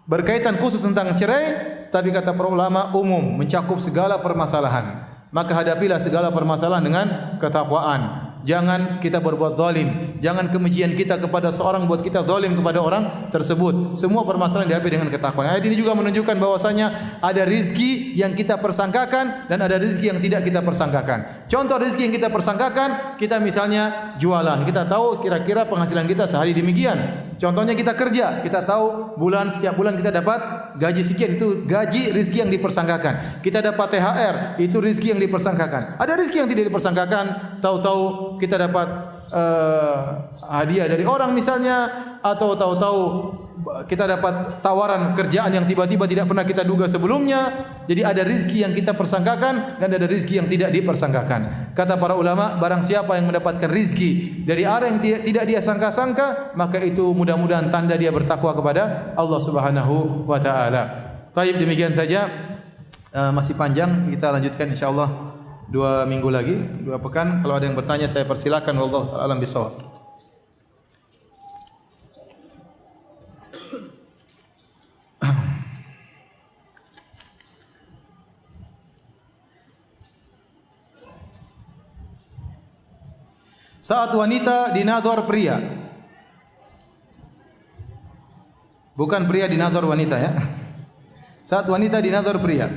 berkaitan khusus tentang cerai, tapi kata para ulama umum, mencakup segala permasalahan. Maka hadapilah segala permasalahan dengan ketakwaan. Jangan kita berbuat zalim. Jangan kebencian kita kepada seorang buat kita zalim kepada orang tersebut. Semua permasalahan dihadapi dengan ketakwaan. Ayat ini juga menunjukkan bahwasanya ada rizki yang kita persangkakan dan ada rizki yang tidak kita persangkakan. Contoh rizki yang kita persangkakan, kita misalnya jualan. Kita tahu kira-kira penghasilan kita sehari demikian. Contohnya kita kerja, kita tahu setiap bulan kita dapat gaji sekian, itu gaji rizki yang dipersangkakan. Kita dapat THR, itu rizki yang dipersangkakan. Ada rizki yang tidak dipersangkakan, tahu-tahu kita dapat hadiah dari orang misalnya, atau tahu-tahu kita dapat tawaran kerjaan yang tiba-tiba tidak pernah kita duga sebelumnya. Jadi ada rizki yang kita persangkakan dan ada rizki yang tidak dipersangkakan. Kata para ulama, barang siapa yang mendapatkan rizki dari arah yang tidak dia sangka-sangka, maka itu mudah-mudahan tanda dia bertakwa kepada Allah Subhanahu wa taala. Baik, demikian saja. Masih panjang, kita lanjutkan insyaallah 2 minggu lagi, 2 pekan. Kalau ada yang bertanya saya persilakan. Wallahu ta'ala alam bisawab. Saat wanita dinazar pria, bukan pria dinazar wanita ya. Saat wanita dinazar pria,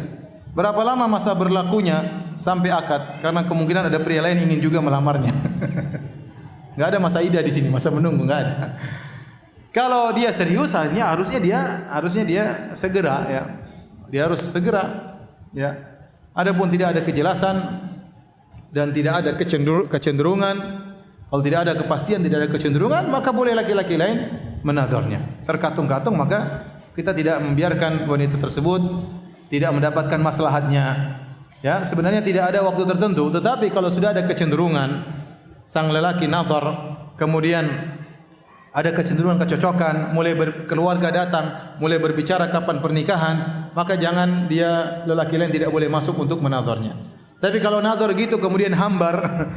berapa lama masa berlakunya sampai akad? Karena kemungkinan ada pria lain ingin juga melamarnya. Enggak ada masa idah di sini, masa menunggu enggak ada. Kalau dia serius, harusnya dia segera ya. Dia harus segera ya. Adapun tidak ada kejelasan dan tidak ada kecenderungan, kalau tidak ada kepastian, tidak ada kecenderungan, maka boleh laki-laki lain menazarnya. Terkatung-katung, maka kita tidak membiarkan wanita tersebut tidak mendapatkan maslahatnya. Ya, sebenarnya tidak ada waktu tertentu, tetapi kalau sudah ada kecenderungan, sang lelaki nazar, kemudian ada kecenderungan kecocokan, mulai keluarga datang, mulai berbicara kapan pernikahan, maka jangan dia lelaki lain tidak boleh masuk untuk menazarnya. Tapi kalau nazar gitu kemudian hambar,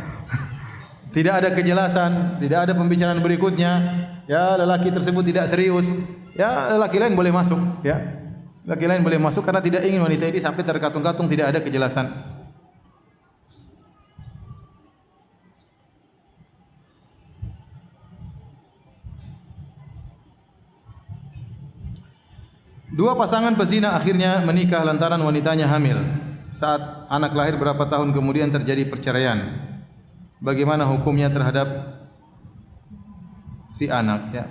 tidak ada kejelasan, tidak ada pembicaraan berikutnya, ya lelaki tersebut tidak serius, ya lelaki lain boleh masuk, ya. Lelaki lain boleh masuk karena tidak ingin wanita ini sampai terkatung-katung, tidak ada kejelasan. Dua pasangan pezina akhirnya menikah lantaran wanitanya hamil. Saat anak lahir berapa tahun kemudian terjadi perceraian. Bagaimana hukumnya terhadap si anak ya?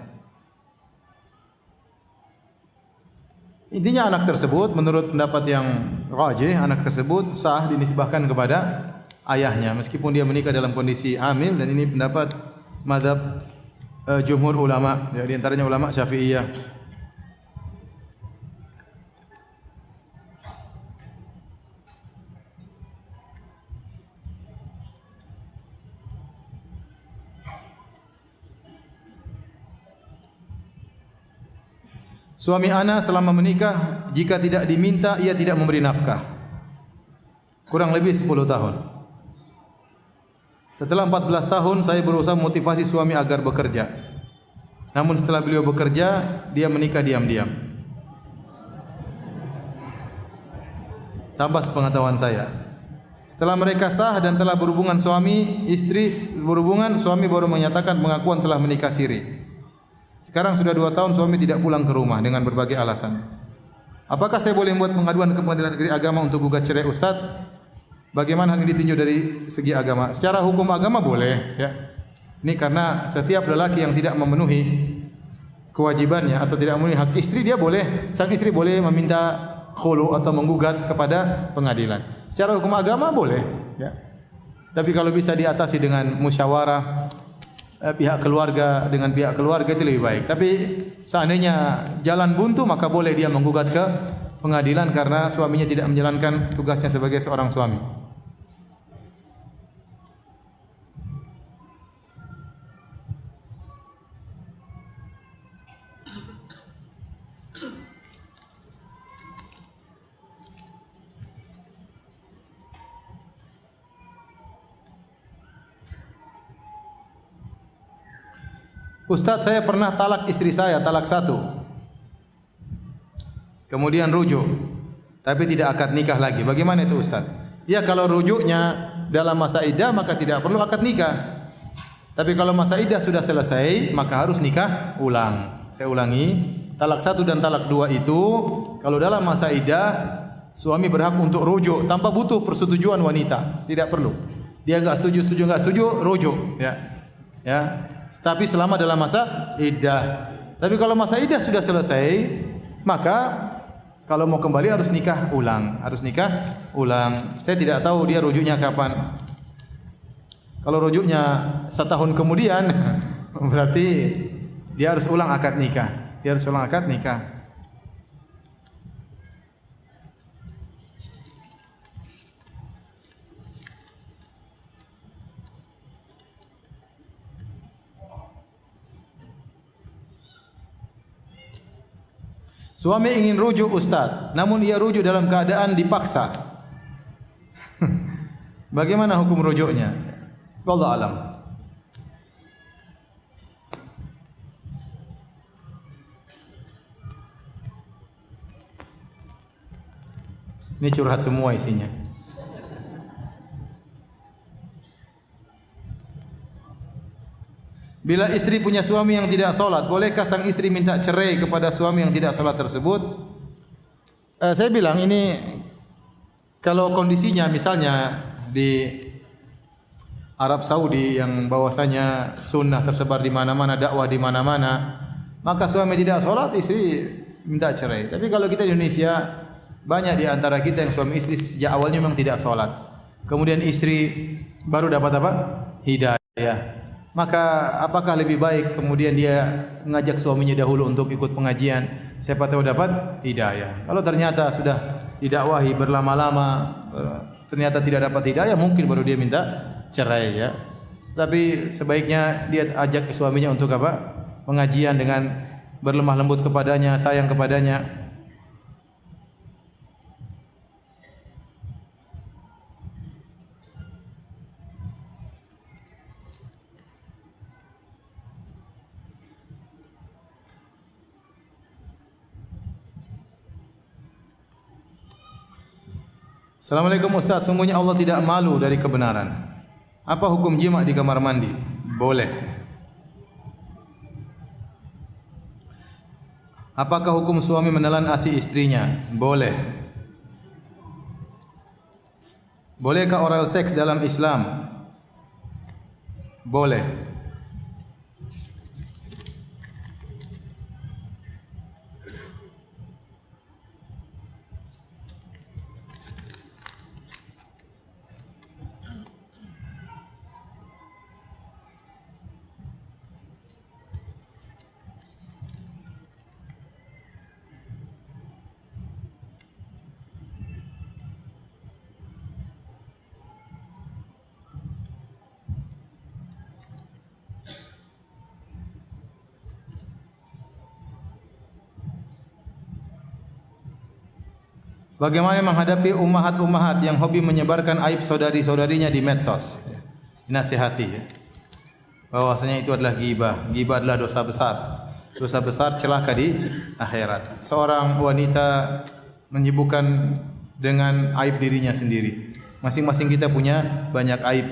Intinya anak tersebut menurut pendapat yang rajih, anak tersebut sah dinisbahkan kepada ayahnya meskipun dia menikah dalam kondisi hamil, dan ini pendapat mazhab jumhur ulama, ya, di antaranya ulama Syafi'iyah. Suami ana selama menikah jika tidak diminta ia tidak memberi nafkah. kurang lebih 10 tahun. Setelah 14 tahun saya berusaha motivasi suami agar bekerja. Namun setelah beliau bekerja, dia menikah diam-diam. Tanpa sepengetahuan saya. Setelah mereka sah dan telah berhubungan suami baru menyatakan pengakuan telah menikah siri. Sekarang sudah 2 tahun suami tidak pulang ke rumah dengan berbagai alasan. Apakah saya boleh membuat pengaduan ke Pengadilan Negeri Agama untuk gugat cerai Ustaz? Bagaimana hal ini ditinjau dari segi agama? Secara hukum agama boleh, ya. Ini karena setiap lelaki yang tidak memenuhi kewajibannya atau tidak memenuhi hak istri, sang istri boleh meminta khulu atau menggugat kepada pengadilan. Secara hukum agama boleh, ya. Tapi kalau bisa diatasi dengan musyawarah pihak keluarga dengan pihak keluarga itu lebih baik. Tapi seandainya jalan buntu maka boleh dia menggugat ke pengadilan karena suaminya tidak menjalankan tugasnya sebagai seorang suami. Ustaz, saya pernah talak istri saya, talak 1. Kemudian rujuk, tapi tidak akad nikah lagi. Bagaimana itu Ustaz? Ya kalau rujuknya dalam masa iddah maka tidak perlu akad nikah. Tapi kalau masa iddah sudah selesai maka harus nikah ulang. Saya ulangi, talak 1 dan talak 2 itu kalau dalam masa iddah suami berhak untuk rujuk tanpa butuh persetujuan wanita, tidak perlu. Dia enggak setuju, rujuk, ya. Ya. Tapi selama dalam masa iddah. Tapi kalau masa iddah sudah selesai, maka kalau mau kembali harus nikah ulang. Saya tidak tahu dia rujuknya kapan. Kalau rujuknya setahun kemudian, berarti dia harus ulang akad nikah. Suami ingin rujuk Ustaz, namun ia rujuk dalam keadaan dipaksa. Bagaimana hukum rujuknya? Wallahu alam. Ini curhat semua isinya. Bila istri punya suami yang tidak salat, bolehkah sang istri minta cerai kepada suami yang tidak salat tersebut? Saya bilang ini kalau kondisinya misalnya di Arab Saudi yang bahwasanya sunnah tersebar di mana-mana, dakwah di mana-mana, maka suami tidak salat, istri minta cerai. Tapi kalau kita di Indonesia, banyak di antara kita yang suami istri sejak awalnya memang tidak salat. Kemudian istri baru dapat apa? Hidayah. Maka apakah lebih baik kemudian dia mengajak suaminya dahulu untuk ikut pengajian, siapa tahu dapat hidayah. Kalau ternyata sudah didakwahi berlama-lama ternyata tidak dapat hidayah, mungkin baru dia minta cerai, ya. Tapi sebaiknya dia ajak suaminya untuk apa? Pengajian dengan berlemah lembut kepadanya, sayang kepadanya. Assalamualaikum Ustaz, sungguhnya Allah tidak malu dari kebenaran. Apa hukum jima di kamar mandi? Boleh. Apakah hukum suami menelan ASI istrinya? Boleh. Bolehkah oral seks dalam Islam? Boleh. Bagaimana menghadapi ummahat-ummahat yang hobi menyebarkan aib saudari-saudarinya di medsos? Dinasihati ya. Bahwasanya itu adalah ghibah. Ghibah adalah dosa besar. Dosa besar celaka di akhirat. Seorang wanita menyibukkan dengan aib dirinya sendiri. Masing-masing kita punya banyak aib.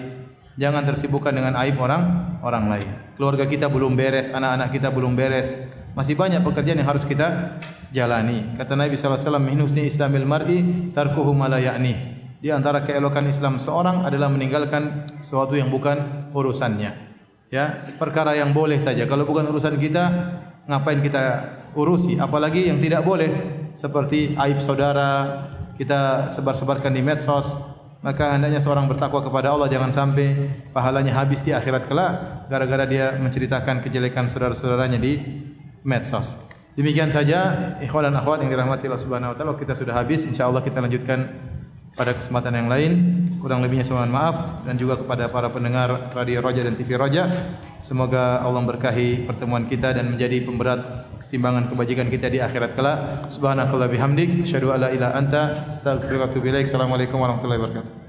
Jangan tersibukkan dengan aib orang lain. Keluarga kita belum beres, anak-anak kita belum beres. Masih banyak pekerjaan yang harus kita jalani. Kata Nabi sallallahu alaihi wasallam, "Min husni islamil mar'i tarkuhu ma la ya'ni." Di antara keelokan Islam seorang adalah meninggalkan sesuatu yang bukan urusannya. Ya, perkara yang boleh saja. Kalau bukan urusan kita, ngapain kita urusi? Apalagi yang tidak boleh, seperti aib saudara kita sebar-sebarkan di medsos. Maka hendaknya seorang bertakwa kepada Allah, jangan sampai pahalanya habis di akhirat kelak gara-gara dia menceritakan kejelekan saudara-saudaranya di medsos. Demikian saja ikhwan dan akhwat yang dirahmati Allah Subhanahu wa taala. Kita sudah habis, insyaallah kita lanjutkan pada kesempatan yang lain. Kurang lebihnya saya mohon maaf, dan juga kepada para pendengar Radio Roja dan TV Roja. Semoga Allah memberkahi pertemuan kita dan menjadi pemberat timbangan kebajikan kita di akhirat kelak. Subhanakallah bihamdik, asyhadu alla ilaha anta, astaghfiruka wa atubu ilaik. Assalamualaikum warahmatullahi wabarakatuh.